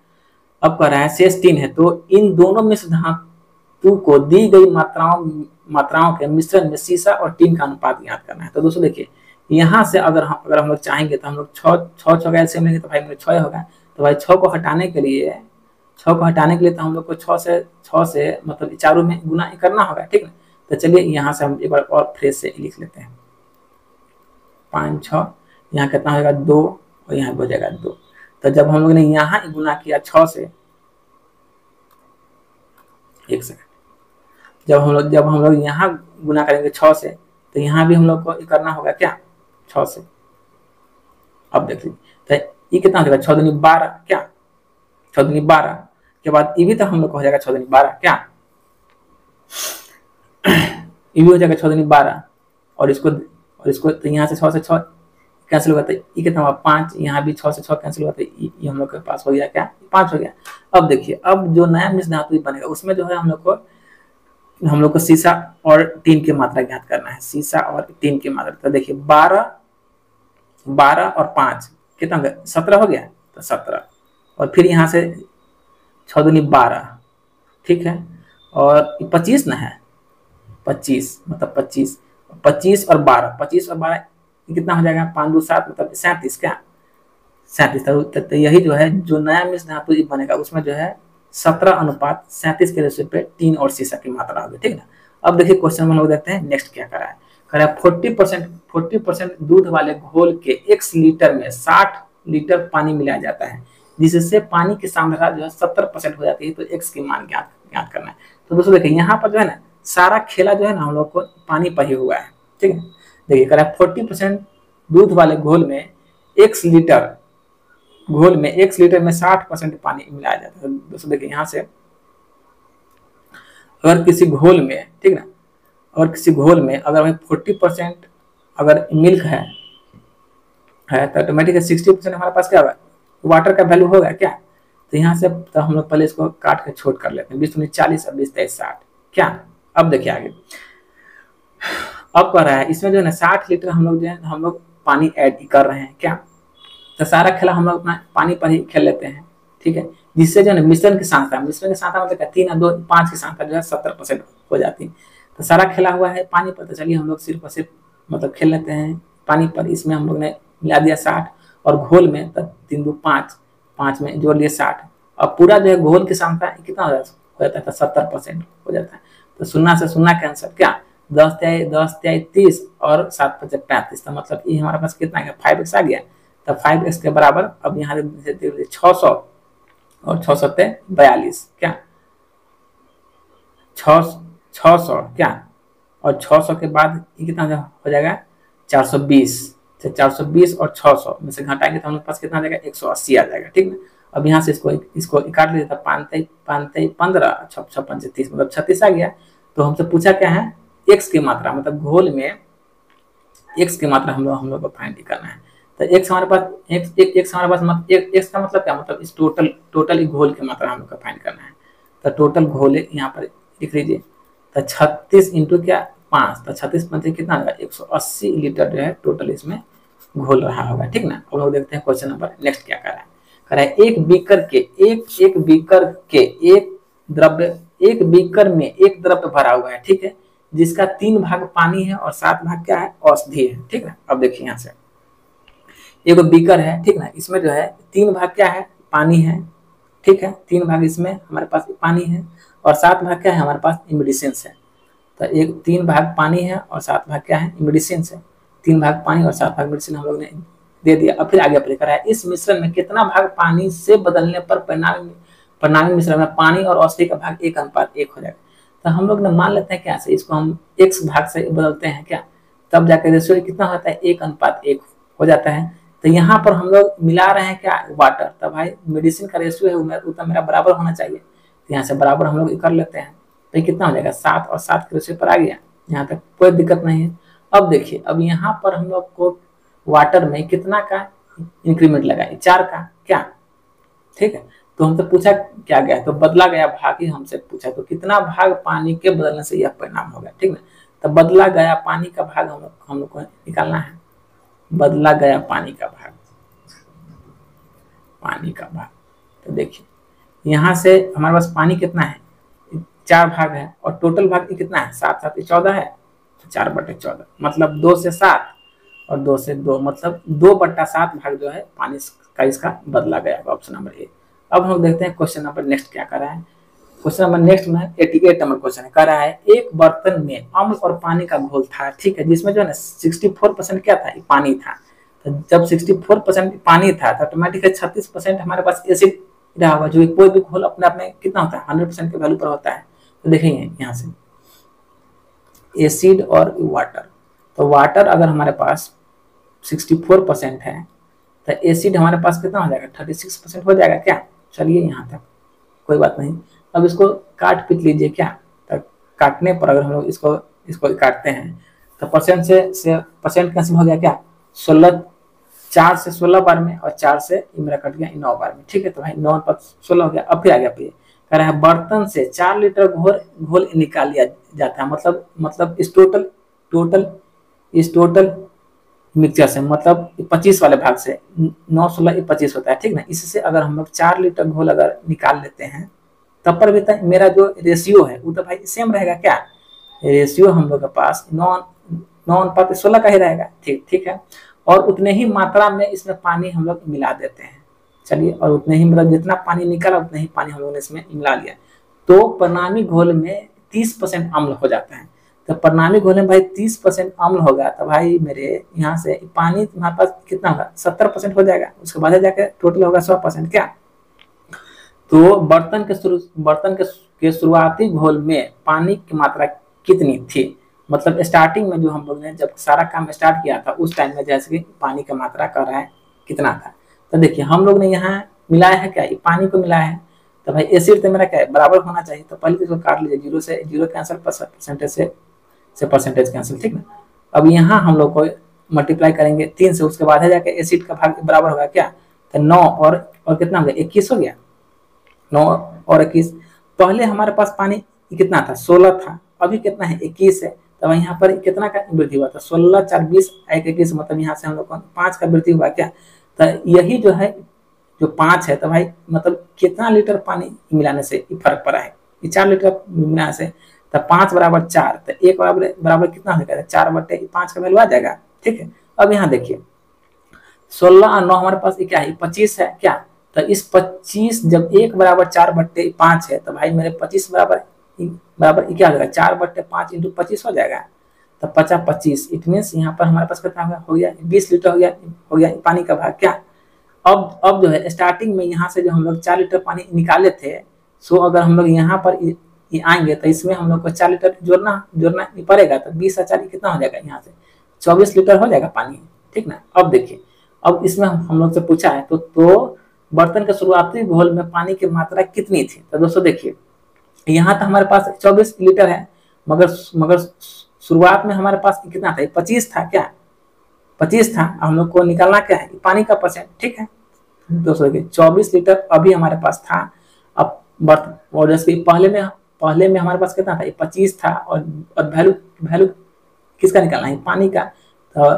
अब कह रहा है शेष टीन है, तो इन दोनों मिश्र धातु को दी गई मात्राओं के मिश्रण में शीशा और टीन का अनुपात ज्ञात करना है। तो दोस्तों देखिए, यहाँ से अगर हम लोग चाहेंगे तो हम लोग 6 का एलसीएम लेंगे, तो भाई 6 होगा। तो भाई 6 को हटाने के लिए तो हम लोग को 6 से मतलब चारों में गुना करना होगा, ठीक है। तो चलिए यहाँ से हम एक बार और फ्रेश से लिख लेते हैं, 5, 6, यहाँ कितना होगा 2, और यहाँ हो जाएगा 2। तो जब हम लोग ने यहाँ गुना किया 6 से, एक सेकंड, जब हम लोग यहाँ गुना करेंगे 6 से, तो यहाँ भी हम लोग को करना होगा क्या, 6 से। अब देख लीजिए, तो ये कितना हो जाएगा, 6 दूनी 12 क्या, 6 दूनी 12 के बाद ये भी तो हम लोग को हो जाएगा 6 दूनी 12 क्या, ये भी हो जाएगा 6 दूनी 12, और इसको तो यहाँ से 6 से 6 कैंसिल हुआ तो ये कितना हुआ 5, यहाँ भी 6 से 6 कैंसिल हुआ तो ये हम लोग के पास हो गया क्या 5 हो गया। अब देखिए अब जो नया मिश्र धातु बनेगा उसमें जो है हम लोग को सीसा और टीन की मात्रा ज्ञात करना है, सीसा और टीन की मात्रा। तो देखिए 12 और 5 कितना हो गया 17 हो गया, तो 17 और फिर यहाँ से 6 दूनी 12, ठीक है, और 25 ना है 25 मतलब 25 और 12 कितना हो जाएगा 5 2 7 मतलब 37 क्या 37। तो यही जो है जो नया मिश्र धातु बनेगा उसमें जो है 17:37 के रेशियो पे टीन और सीसा की मात्रा होगी, ठीक ना। अब देखिए क्वेश्चन हम लोग देखते हैं नेक्स्ट क्या करा है। करा 40% दूध वाले घोल के 1 लीटर में 60 लीटर पानी मिलाया जाता है, जिससे पानी की सांद्रता जो है 70% हो जाती है। तो x की मान ज्ञात करना है। तो दोस्तों देखिए यहाँ पर जो है ना सारा खेला जो है ना हम लोग को पानी पर ही हुआ है, ठीक है। देखिए कह रहा है 40% दूध वाले घोल में 1 लीटर में 60% पानी मिलाया जाता है। दोस्तों देखिए यहाँ से अगर किसी घोल में, ठीक ना, अगर किसी घोल में अगर 40% अगर मिल्क है तो ऑटोमेटिक 60% हमारे पास क्या होगा वाटर का वैल्यू होगा क्या। तो यहाँ से तो हम लोग पहले इसको काट के छोड़ कर लेते हैं 20 40 और 20 23 60 क्या। अब देखिए आगे अब कह रहा है इसमें जो है ना 60 लीटर हम लोग पानी ऐड कर रहे हैं क्या। तो सारा खेला हम लोग अपना पानी पर ही खेल लेते हैं, ठीक है, जिससे जो है मिश्रण की सांद्रता मतलब 3 और 2 5 की सांद्रता जो है 70% हो जाती है। तो सारा खेला हुआ है पानी पर, तो चलिए हम लोग सिर्फ और सिर्फ मतलब खेल लेते हैं पानी पर। इसमें हम लोग ने मिला दिया 60 और घोल में तब 3 2 5 में जोड़ लिए 60। अब पूरा जो है घोल की सांद्रता कितना हो जाता है 70% हो जाता है। तो 0 से 0 कैंसर क्या 10 तिहाई 30 और 7 5 35। तो मतलब ये हमारे पास कितना गया 5x आ गया। तो 5x के बराबर अब यहाँ 600 और 600 42 क्या 600 क्या और 600 के बाद ये कितना हो जाएगा 420। 420 और 600 में से घटाएंगे तो हमारे पास कितना आ जाएगा 180 आ जाएगा, ठीक ना। अब यहाँ से इसको काट लेते 5 15 6 5 30 मतलब 36 आ गया। तो हमसे पूछा क्या है x की मात्रा, मतलब घोल में x की मात्रा हम लोग को फाइंड करना है। तो x हमारे पास x हमारे पास x का मतलब क्या मतलब इस टोटल घोल की मात्रा हम लोग को फाइंड करना है। तो टोटल घोल यहाँ पर लिख लीजिए। तो 36 इंटू क्या 5 तो 36 पंचे कितना होगा 180 लीटर जो है टोटल इसमें घोल रहा होगा, ठीक ना। अब लोग देखते हैं क्वेश्चन नंबर नेक्स्ट क्या कर रहा है। कर रहा है एक बीकर में एक द्रव्य भरा हुआ है, ठीक है, जिसका 3 भाग पानी है और 7 भाग क्या है औषधि है, ठीक है। अब देखिए यहाँ से एक बीकर है, ठीक ना, इसमें जो है 3 भाग क्या है पानी है, ठीक है, 3 भाग इसमें हमारे पास पानी है और 7 भाग क्या है हमारे पास मेडिसिन है। तो एक 3 भाग पानी है और 7 भाग क्या है मेडिसिन है। 3 भाग पानी और 7 भाग मेडिसिन हम लोग ने दे दिया। अब फिर आगे लिखा है इस मिश्रण में कितना भाग पानी से बदलने पर परिणामी मिश्रण में पानी और औषधि का भाग 1:1 हो जाएगा। तो हम लोग ने मान लेते हैं क्या से इसको हम x भाग से बदलते हैं क्या, तब जाकर रेशियो कितना होता है 1:1 हो जाता है। तो यहाँ पर हम लोग मिला रहे हैं क्या वाटर, तो भाई मेडिसिन का रेशियो है उतना मेरा बराबर होना चाहिए। तो यहाँ से बराबर हम लोग कर लेते हैं। तो ये कितना हो जाएगा 7 और 7 के रेशियो पर आ गया, यहाँ तक कोई दिक्कत नहीं है। अब देखिए अब यहाँ पर हम लोग को वाटर में कितना का इंक्रीमेंट लगा 4 का क्या, ठीक है। तो हमसे पूछा क्या गया तो बदला गया भाग ही हमसे पूछा, तो कितना भाग पानी के बदलने से यह परिणाम होगा, ठीक ना। तो बदला गया पानी का भाग हम लोग को निकालना है। बदला गया पानी का भाग तो देखिए यहाँ से हमारे पास पानी कितना है 4 भाग है और टोटल भाग कितना है 7 7 14 है, 4/14 मतलब 2 से 7 और 2 से 2 मतलब 2/7 भाग जो है पानी का इसका बदला गया ऑप्शन नंबर ए। अब हम देखते हैं क्वेश्चन नंबर नेक्स्ट क्या कर रहा है। क्वेश्चन नंबर नेक्स्ट में 88 नंबर क्वेश्चन कर रहा है एक बर्तन में अम्ल और पानी का घोल था, ठीक है, जिसमें जो है ना 64% क्या था पानी था। तो जब 64% पानी था तो ऑटोमेटिक 36% हमारे पास एसिड रहा हुआ, जो कोई भी घोल अपने आप में कितना होता है 100% के वैल्यू पर होता है। तो देखेंगे यहाँ से एसिड और वाटर, तो वाटर अगर हमारे पास 64% है तो एसिड हमारे पास कितना हो जाएगा 36% हो जाएगा क्या। चलिए यहाँ तक कोई बात नहीं। अब इसको काट पीट लीजिए क्या, तो काटने पर अगर हम लोग इसको काटते हैं तो परसेंट से परसेंट कैंसिल हो गया क्या 16 4 से 16 बार में और 4 से ये मेरा कट गया 9 बार में, ठीक है। तो भाई 9 पर 16 हो गया। अब फिर आ गया पे कह रहा है बर्तन से 4 लीटर घोल निकाल लिया जाता है, मतलब इस टोटल मिक्सचर से, मतलब 25 वाले भाग से 9 16 25 होता है, ठीक ना। इससे अगर हम लोग 4 लीटर घोल अगर निकाल लेते हैं तब पर भी मेरा जो रेशियो है वो तो भाई सेम रहेगा। क्या रेशियो हम लोग के पास 9:16 का ही रहेगा, ठीक है। और उतने ही मात्रा में इसमें पानी हम लोग मिला देते हैं, चलिए। और उतने ही मतलब जितना पानी निकला उतना ही पानी हम लोगों ने इसमें मिला लिया, तो परिणामी घोल में 30% अम्ल हो जाता है। तो परिणामी घोल में भाई 30% अम्ल होगा, तो भाई मेरे यहाँ से पानी तुम्हारे पास कितना होगा 70% हो जाएगा। उसके बाद जाकर टोटल होगा 100%। क्या तो बर्तन के शुरुआती घोल में पानी की मात्रा कितनी थी, मतलब स्टार्टिंग में जो हम लोग ने जब सारा काम स्टार्ट किया था उस टाइम में जैसे कि पानी की मात्रा कर रहा है कितना था। तो देखिए हम लोग ने यहाँ मिलाया है क्या, ये पानी को मिलाया है। तो भाई एसिड तो मेरा क्या है बराबर होना चाहिए, तो पहले इसको काट लीजिए, 0 से 0 कैंसिल, परसेंटेज से परसेंटेज कैंसिल, ठीक ना। अब यहाँ हम लोग को मल्टीप्लाई करेंगे 3 से, उसके बाद है जाके एसिड का भाग बराबर होगा क्या, तो 9 और कितना हो गया 21 हो गया। 9 और 21, पहले हमारे पास पानी कितना था 16 था, अभी कितना है 21 है। तो यहाँ पर कितना का वृद्धि हुआ था 16 4 20 21, मतलब यहाँ से हम लोग को 5 का वृद्धि हुआ। क्या तो यही जो है जो 5 है, तो भाई मतलब कितना लीटर पानी मिलाने से फर्क पड़ा है, ये 4 लीटर मिलाने से। तो 5 बराबर 4, तो 1 बराबर कितना हो जाएगा 4/5 का वैल्यू आ जाएगा, ठीक है। अब यहाँ देखिए 16 और 9 हमारे पास क्या है 25 है। क्या तो इस 25 जब 1 बराबर 4/5 है, तो भाई मेरे 25 बराबर क्या हो जाएगा 4/5 इंटू 25 हो जाएगा, तो 50 25, इट मीन्स यहाँ पर हमारे पास कितना हो गया 20 लीटर हो गया पानी का भाग। क्या अब जो है स्टार्टिंग में यहाँ से जो हम लोग 4 लीटर पानी निकाले थे, सो अगर हम लोग यहाँ पर ये आएंगे तो इसमें हम लोग को 4 लीटर जोड़ना पड़ेगा, तो 20 और 4 कितना हो जाएगा यहाँ से 24 लीटर हो जाएगा पानी, ठीक ना। अब देखिए अब इसमें हम लोग से पूछा है तो बर्तन के शुरुआती घोल में पानी की मात्रा कितनी थी। तो दोस्तों देखिए यहाँ तो हमारे पास 24 लीटर है, मगर शुरुआत में हमारे पास कितना था 25 था। क्या 25 था, हम लोग को निकालना क्या है पानी का परसेंट, ठीक है। दोस्तों देखिए 24 लीटर अभी हमारे पास था। अब बर्तन और जैसे पहले में हमारे पास कितना था 25 था, और वैल्यू किसका निकालना है पानी का। तो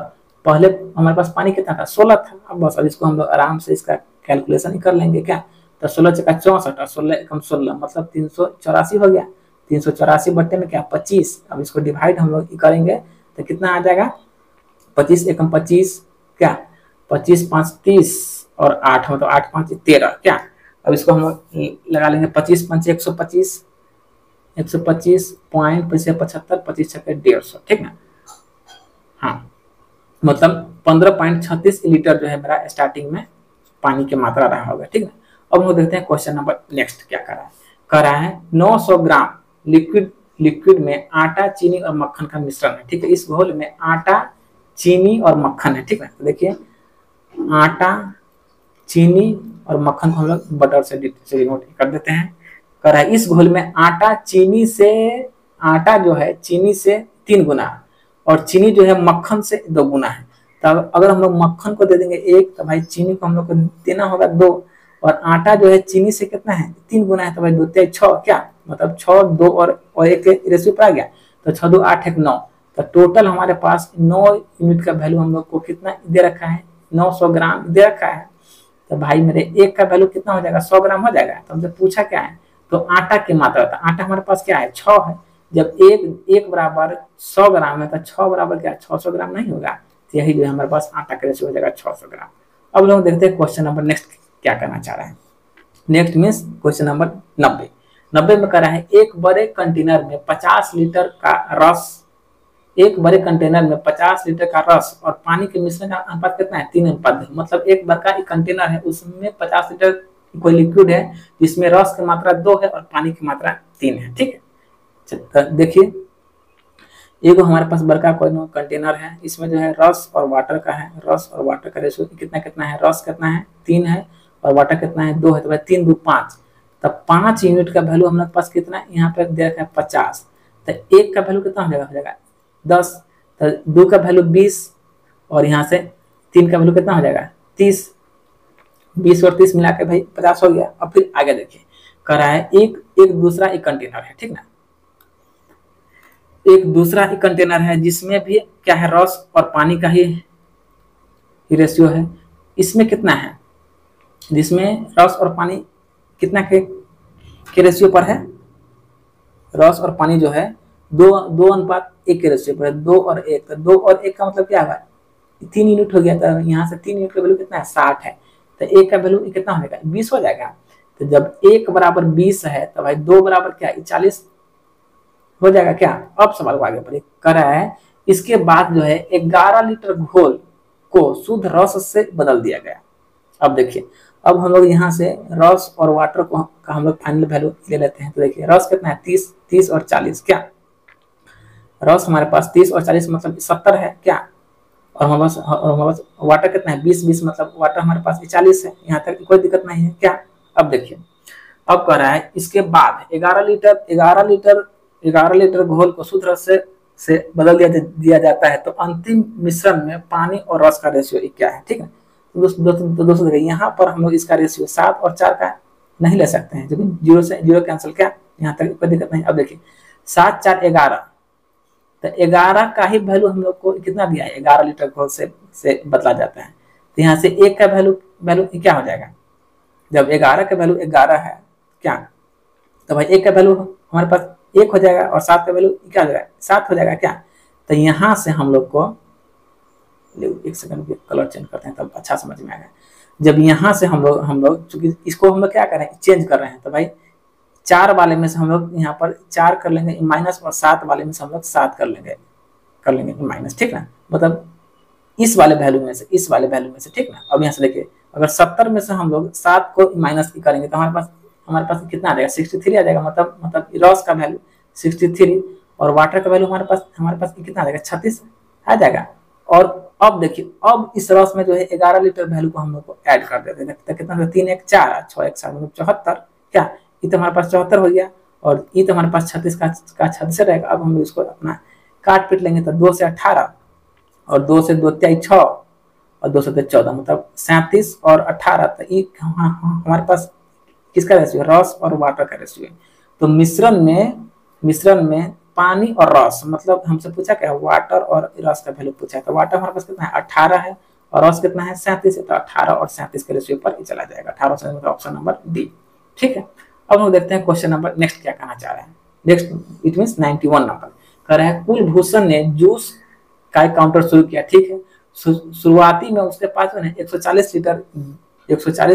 पहले हमारे पास पानी कितना था 16 था। अब बस अब इसको हम लोग आराम से इसका कैलकुलेशन ही कर लेंगे। क्या तो 16 × 64 और 16 × 16 मतलब 384 हो गया। 384 बट्टे में क्या 25। अब इसको डिवाइड हम लोग करेंगे तो कितना आ जाएगा 25 × 25 क्या 25 5 30 और 8 मतलब 8 5 13। क्या अब इसको हम लगा लेंगे 25 5 125 पॉइंट 75 25 6 150, ठीक ना। हाँ मतलब 15.36 लीटर जो है मेरा स्टार्टिंग में पानी की मात्रा रहा होगा, ठीक है। अब हम देखते हैं क्वेश्चन नंबर नेक्स्ट क्या कर रहा है 900 ग्राम लिक्विड में आटा चीनी और मक्खन का मिश्रण है, ठीक है। इस घोल में आटा चीनी और मक्खन है, ठीक है। तो देखिए आटा चीनी और मक्खन को हम लोग बटर से डिनोट कर देते हैं। कर रहा है इस घोल में आटा जो है चीनी से 3 गुना और चीनी जो है मक्खन से 2 गुना है। तब अगर हम लोग मक्खन को दे देंगे 1, तो भाई चीनी को हम लोग को देना होगा 2, और आटा जो है चीनी से कितना है 3 गुना है, तो भाई 2 3 6 क्या मतलब 6 2 और 1 रेशियो पर आ गया, तो 6 2 8 1 9। तो टोटल हमारे पास 9 यूनिट का वैल्यू हम लोग को कितना दे रखा है 900 ग्राम दे रखा है। तो भाई मेरे 1 का वैल्यू कितना हो जाएगा 100 ग्राम हो जाएगा। तो हमसे पूछा क्या है तो आटा की मात्रा था। आटा हमारे पास क्या है 6 है, जब 1 बराबर 100 ग्राम है तो 6 बराबर क्या 600 ग्राम नहीं होगा। यही जो है हमारे पास आटा का रेशियो हो जाएगा 600 ग्राम। अब लोग देखते हैं क्वेश्चन नंबर नेक्स्ट क्या करना चाह रहा है। नेक्स्ट मीन्स क्वेश्चन नंबर 90 में कह रहा है एक बड़े कंटेनर में 50 लीटर का रस, एक बड़े कंटेनर में 50 लीटर का रस और पानी के मिश्रण का अनुपात कितना है 3:2। मतलब एक बड़का कंटेनर है उसमें 50 लीटर कोई लिक्विड है जिसमें रस की मात्रा 2 है और पानी की मात्रा 3 है, ठीक है। देखिए एक हमारे पास बड़का कोई कंटेनर है, इसमें जो है रस और वाटर का है। रस और वाटर का रेशियो कितना है, रस कितना है 3 है और वाटर कितना है 2 है, तो भाई 3 2 5। तब 5 यूनिट का वैल्यू हम लोग पास कितना है यहाँ पे दे रखा है 50। तो 1 का वैल्यू कितना हो जाएगा 10, तो 2 का वैल्यू 20 और यहाँ से 3 का वैल्यू कितना हो जाएगा 30, 20 और 30 मिला के भाई 50 हो गया। अब फिर आगे देखिए कह रहा है एक दूसरा एक कंटेनर है, ठीक ना, एक दूसरा एक कंटेनर है जिसमें भी क्या है रस और पानी का ही रेशियो है। इसमें कितना है, जिसमें रस और पानी कितना के रेशियो पर है, रस और पानी जो है 2:1 के रेशियो पर है, 2 और 1। तो 2 और 1 का मतलब क्या होगा 3 यूनिट हो गया। तो यहाँ से 3 यूनिट का वैल्यू कितना है 60 है, तो 1 का वैल्यू कितना हो जाएगा 20 हो जाएगा। तो जब 1 बराबर 20 है तो भाई 2 बराबर क्या 40 हो जाएगा क्या। अब सवाल को आगे बढ़े, कर रहा है इसके बाद जो है 11 लीटर घोल को शुद्ध रस से बदल दिया गया। अब देखिए अब हम लोग यहाँ से रस और वाटर को का हम लोग फाइनल वैल्यू ले लेते हैं। तो देखिए रस कितना है 30 और 40, क्या रस हमारे पास 30 और 40 मतलब 70 है क्या, और हमारे पास वाटर कितना है 20 मतलब वाटर हमारे पास 40 है। यहाँ तक कोई दिक्कत नहीं है क्या। अब देखिए अब कह रहा है इसके बाद 11 लीटर घोल को शुद्ध रस से बदल दिया जाता है, तो अंतिम मिश्रण में पानी और रस का रेशियो क्या है, ठीक है। तो दोस्तों देखिए यहाँ पर हम लोग इसका रेशियो 7 और 4 का नहीं ले सकते हैं, क्योंकि 0 से 0 कैंसिल, क्या यहाँ तक कोई दिक्कत नहीं। अब देखिए 7 4 11, तो 11 का ही वैल्यू हम लोग को कितना दिया है 11 लीटर घोल से बदला जाता है। तो यहाँ से 1 का वैल्यू क्या हो जाएगा, जब 11 का वैल्यू 11 है क्या, तो भाई 1 का वैल्यू हमारे पास 1 हो जाएगा और 7 का वैल्यू क्या हो जाएगा 7 हो जाएगा क्या। तो यहाँ से हम लोग को एक सेकंड कलर चेंज करते हैं तब अच्छा समझ में आएगा। जब यहाँ से हम लोग चूंकि इसको हम लोग क्या कर रहे हैं चेंज कर रहे हैं, तो भाई 4 वाले में से हम लोग यहाँ पर 4 कर लेंगे माइनस, और 7 वाले में से हम लोग 7 कर लेंगे माइनस, ठीक ना, मतलब इस वाले वैल्यू में से ठीक ना। अब यहाँ से देखिए अगर 70 में से हम लोग 7 को माइनस करेंगे तो हमारे पास कितना आ जाएगा 63 आ जाएगा, मतलब रस का वैल्यू 63 और वाटर का वैल्यू हमारे पास कितना आ जाएगा 36 आ जाएगा। और अब देखिए अब इस रस में जो है 11 लीटर वैल्यू को हम लोग को ऐड कर देते हैं, तो कितना 3 1 4 6 1 7 मतलब 74, क्या ये तो हमारे पास 74 हो गया, और ये तो हमारे पास 36 का 36 रहेगा। अब हम इसको अपना काट पीट लेंगे तो 2 से 18 और 2 से 2 3 6 और 2 से 2 14 मतलब 37 और 18, तो ये हमारे पास किसका रेशियो रस और वाटर का रेशियो है। तो मिश्रण में पानी और रस, मतलब हमसे पूछा क्या वाटर और रस का वैल्यू पूछा है, तो वाटर हमारे पास कितना है 18 है और रस कितना है 37 है, तो 18 और 37 के रेशियो पर ही चला जाएगा। 18 से मतलब ऑप्शन नंबर डी, ठीक है। अब हम देखते हैं क्वेश्चन नंबर नेक्स्ट क्या कहना चाह रहे हैं। नेक्स्ट इट मींस 91 नंबर कह रहे हैं कुलभूषण ने जूस का काउंटर शुरू किया, ठीक है। शुरुआती में उसके पास 140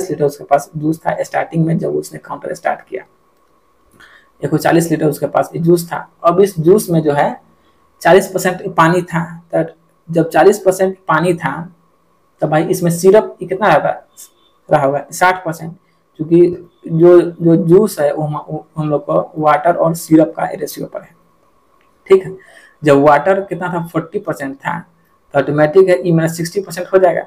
लीटर उसके पास जूस था स्टार्टिंग में, जब उसने काउंटर स्टार्ट किया 140 लीटर उसके पास जूस था। अब इस जूस में जो है 40% पानी था, तो जब 40% पानी था तो भाई इसमें सिरप कितना रहा होगा 60%, क्योंकि जो जूस है वो हम लोग को वाटर और सिरप का रेशियो पर है, ठीक है। जब वाटर कितना था 40% था तो ऑटोमेटिक है ये मेरा 60% हो जाएगा,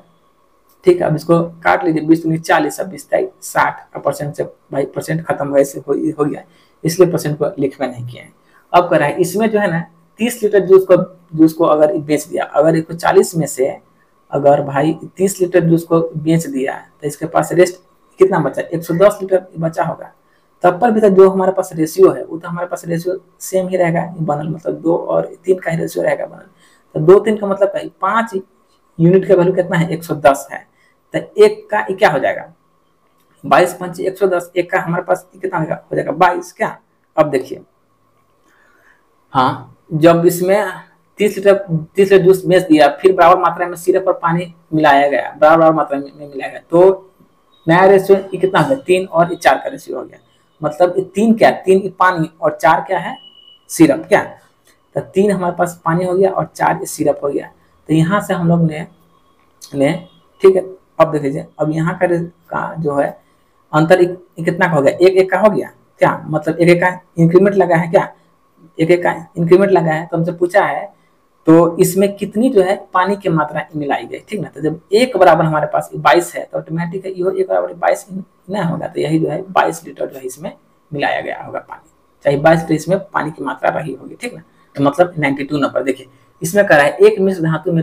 ठीक है। अब इसको काट लीजिए 20 दूनी 40 अब 20 60 परसेंट से भाई परसेंट खत्म हुआ ऐसे हो गया, इसलिए परसेंट को लिखना नहीं किया है। अब कर रहा है इसमें जो है ना 30 लीटर जूस को अगर बेच दिया, अगर 140 में से अगर भाई 30 लीटर जूस को बेच दिया तो इसके पास रेस्ट कितना बचा 110 लीटर बचा होगा। तब पर भी तो जो हमारे पास रेशियो है वो तो हमारे पास रेशियो सेम ही रहेगा बनल, मतलब 2 और 3 का ही रेशियो रहेगा बनल। तो 2 3 का मतलब 5 यूनिट का वैल्यू कितना है 110 है, तो 1 का क्या हो जाएगा 22 5 110, 1 का हमारे पास कितना हो जाएगा 22, क्या। अब देखिए हाँ जब इसमें 30 लीटर जूस बेच दिया, फिर बराबर मात्रा में सिरप और पानी मिलाया गया, बराबर मात्रा में मिलाया गया, तो नया रेशियो कितना हो गया 3 और 4 का रेशियो हो गया। मतलब 3 क्या 3 पानी और 4 क्या है सिरप, क्या। तो 3 हमारे पास पानी हो गया और 4 सिरप हो गया। तो यहाँ से हम लोग ने ठीक है। अब देख लीजिए अब यहाँ का जो है अंतर कितना का हो गया 1 1 का हो गया, क्या मतलब 1 1 का इंक्रीमेंट लगा है, क्या 1 1 का इंक्रीमेंट लगा है। तो हमसे पूछा है तो इसमें कितनी जो है पानी की मात्रा मिलाई गई, ठीक ना। तो जब 1 बराबर हमारे पास 22 है तो ऑटोमेटिक है ये 1 बराबर 22 ना होगा, तो यही जो है 22 लीटर जो है इसमें मिलाया गया होगा पानी, चाहे 22 लीटर इसमें पानी की मात्रा रही होगी, ठीक ना। तो मतलब 92 नंबर देखिए इसमें कह रहा है एक मिश्र धातु में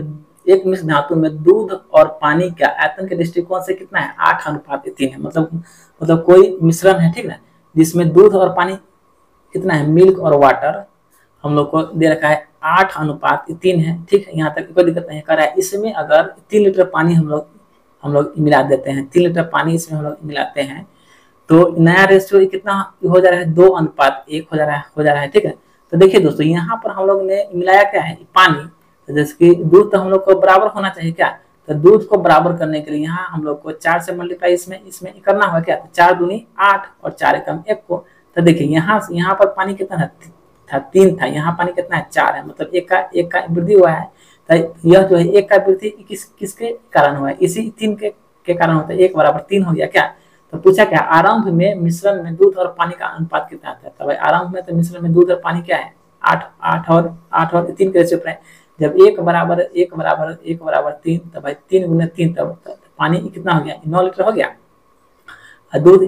एक मिश्र धातु में दूध और पानी का आयतन के दृष्टिकोण से कितना है 8:3 है। मतलब कोई मिश्रण है, ठीक ना, जिसमें दूध और पानी कितना है, मिल्क और वाटर हम लोग को दे रखा है 8:3 है, ठीक है। यहाँ तक कोई दिक्कत नहीं कर रहा है। इसमें अगर 3 लीटर पानी हम लोग मिला देते हैं, 3 लीटर पानी इसमें हम लोग मिलाते हैं, तो नया रेशियो कितना हो जा रहा है 2:1 हो जा रहा है, ठीक है। तो देखिए दोस्तों, यहाँ पर हम लोग ने मिलाया क्या है, पानी। तो जैसे कि दूध तो हम लोग को बराबर होना चाहिए क्या, तो दूध को बराबर करने के लिए यहाँ हम लोग को 4 से मल्टीप्लाई इसमें करना होगा क्या, तो 4 दूनी 8 और 4 एकम 1 को। तो देखिए यहाँ पर पानी कितना था 3 था, यहाँ पानी कितना है 4 है, मतलब एक का वृद्धि हुआ है। तो यह जो है एक का वृद्धि किसके कारण हुआ है, इसी 3 के कारण होता है, 1 बराबर 3 हो गया क्या। तो पूछा क्या, आरंभ में मिश्रण में दूध और पानी का अनुपात कितना आता है। तो भाई आरंभ में तो मिश्रण में दूध और पानी क्या है 8 और 3 के रेशियो पर है। जब 1 बराबर 3, तो भाई 3 गुने 3, तब पानी कितना हो गया 9 लीटर हो गया, और दूध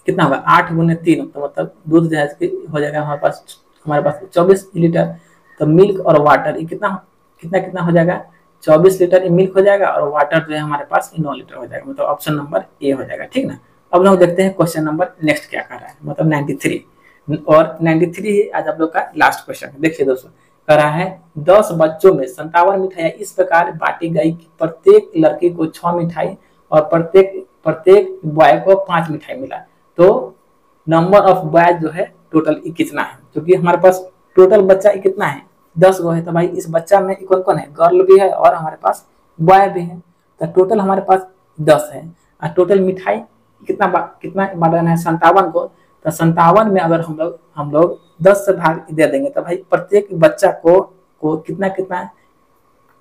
कितना होगा 8 गुने 3, तो मतलब दूध जो है हो जाएगा हमारे पास 24 लीटर। तो मिल्क और वाटर कितना हो जाएगा 24 लीटर मिल्क हो जाएगा, और वाटर जो है हमारे पास 9 लीटर हो जाएगा, मतलब ऑप्शन नंबर ए हो जाएगा, ठीक ना। अब लोग देखते हैं क्वेश्चन नंबर नेक्स्ट क्या कर रहा है, मतलब 93 और 93 आज आप लोग का लास्ट क्वेश्चन। देखिए दोस्तों, कह रहा है 10 बच्चों में 57 मिठाइयां इस प्रकार बांटी गई कि प्रत्येक लड़की को 6 मिठाई और प्रत्येक बॉय को 5 मिठाई मिला। तो नंबर ऑफ बॉय जो है टोटल कितना है, क्योंकि हमारे पास टोटल बच्चा कितना है 10 गो है। तो भाई इस बच्चा में कौन कौन है, गर्ल भी है और हमारे पास बॉय भी है। तो टोटल हमारे पास 10 है, और टोटल मिठाई कितना बांटना है 57 को। तो 57 में अगर हम लोग 10 से भाग दे देंगे, तो भाई प्रत्येक बच्चा को कितना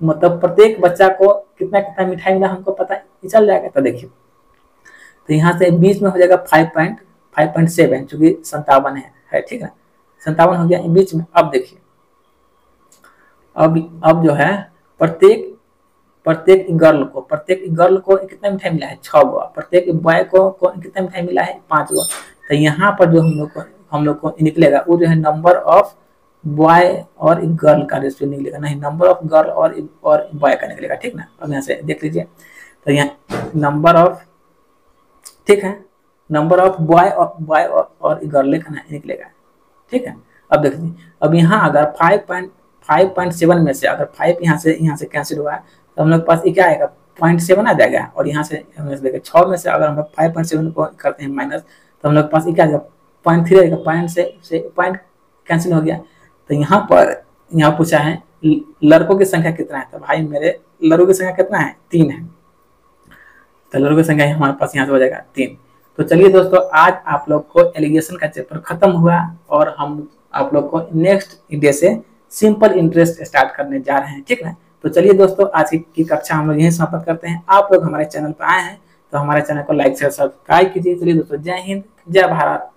मतलब प्रत्येक बच्चा को कितना मिठाई मिला हमको पता चल जाएगा। तो देखिए, तो यहाँ से बीच में हो जाएगा 5.7, चूंकि 57 है, ठीक है, 57 हो गया बीच में। अब देखिए, अब जो है प्रत्येक गर्ल को कितना मिठाई मिला है 6 गो, प्रत्येक बॉय को कितना मिठाई मिला है 5 गो। तो यहाँ पर जो हम लोग को निकलेगा वो जो है नंबर ऑफ बॉय और गर्ल का रेशियो निकलेगा, नहीं नंबर ऑफ गर्ल और बॉय का निकलेगा, ठीक ना। अब यहाँ से देख लीजिए, तो यहाँ नंबर ऑफ, ठीक है, नंबर ऑफ बॉय और गर्ल का निकलेगा, ठीक है। अब देख लीजिए, अब यहाँ अगर 5.7 में से अगर 5 यहाँ से कैंसिल हुआ है, तो हम लोग पास क्या आएगा 0.7 आ जाएगा, और यहाँ से हम लोग देखिए 6 में से अगर हम लोग 5.7 को करते हैं माइनस, तो हम लोग पास क्या आएगा 0.3 आएगा, पॉइंट कैंसिल हो गया। तो यहाँ पूछा है लड़कों की संख्या कितना है, तो भाई मेरे लड़कों की संख्या कितना है 3 है, तो लड़कों की संख्या हमारे पास यहाँ से हो जाएगा 3। तो चलिए दोस्तों, आज आप लोग को एलिगेशन का चैप्टर खत्म हुआ, और हम आप लोग को नेक्स्ट डे से सिंपल इंटरेस्ट स्टार्ट करने जा रहे हैं, ठीक है। तो चलिए दोस्तों, आज की कक्षा हम लोग यहीं समाप्त करते हैं। आप लोग हमारे चैनल पर आए हैं तो हमारे चैनल को लाइक शेयर सब्सक्राइब कीजिए। चलिए दोस्तों, जय हिंद, जय भारत।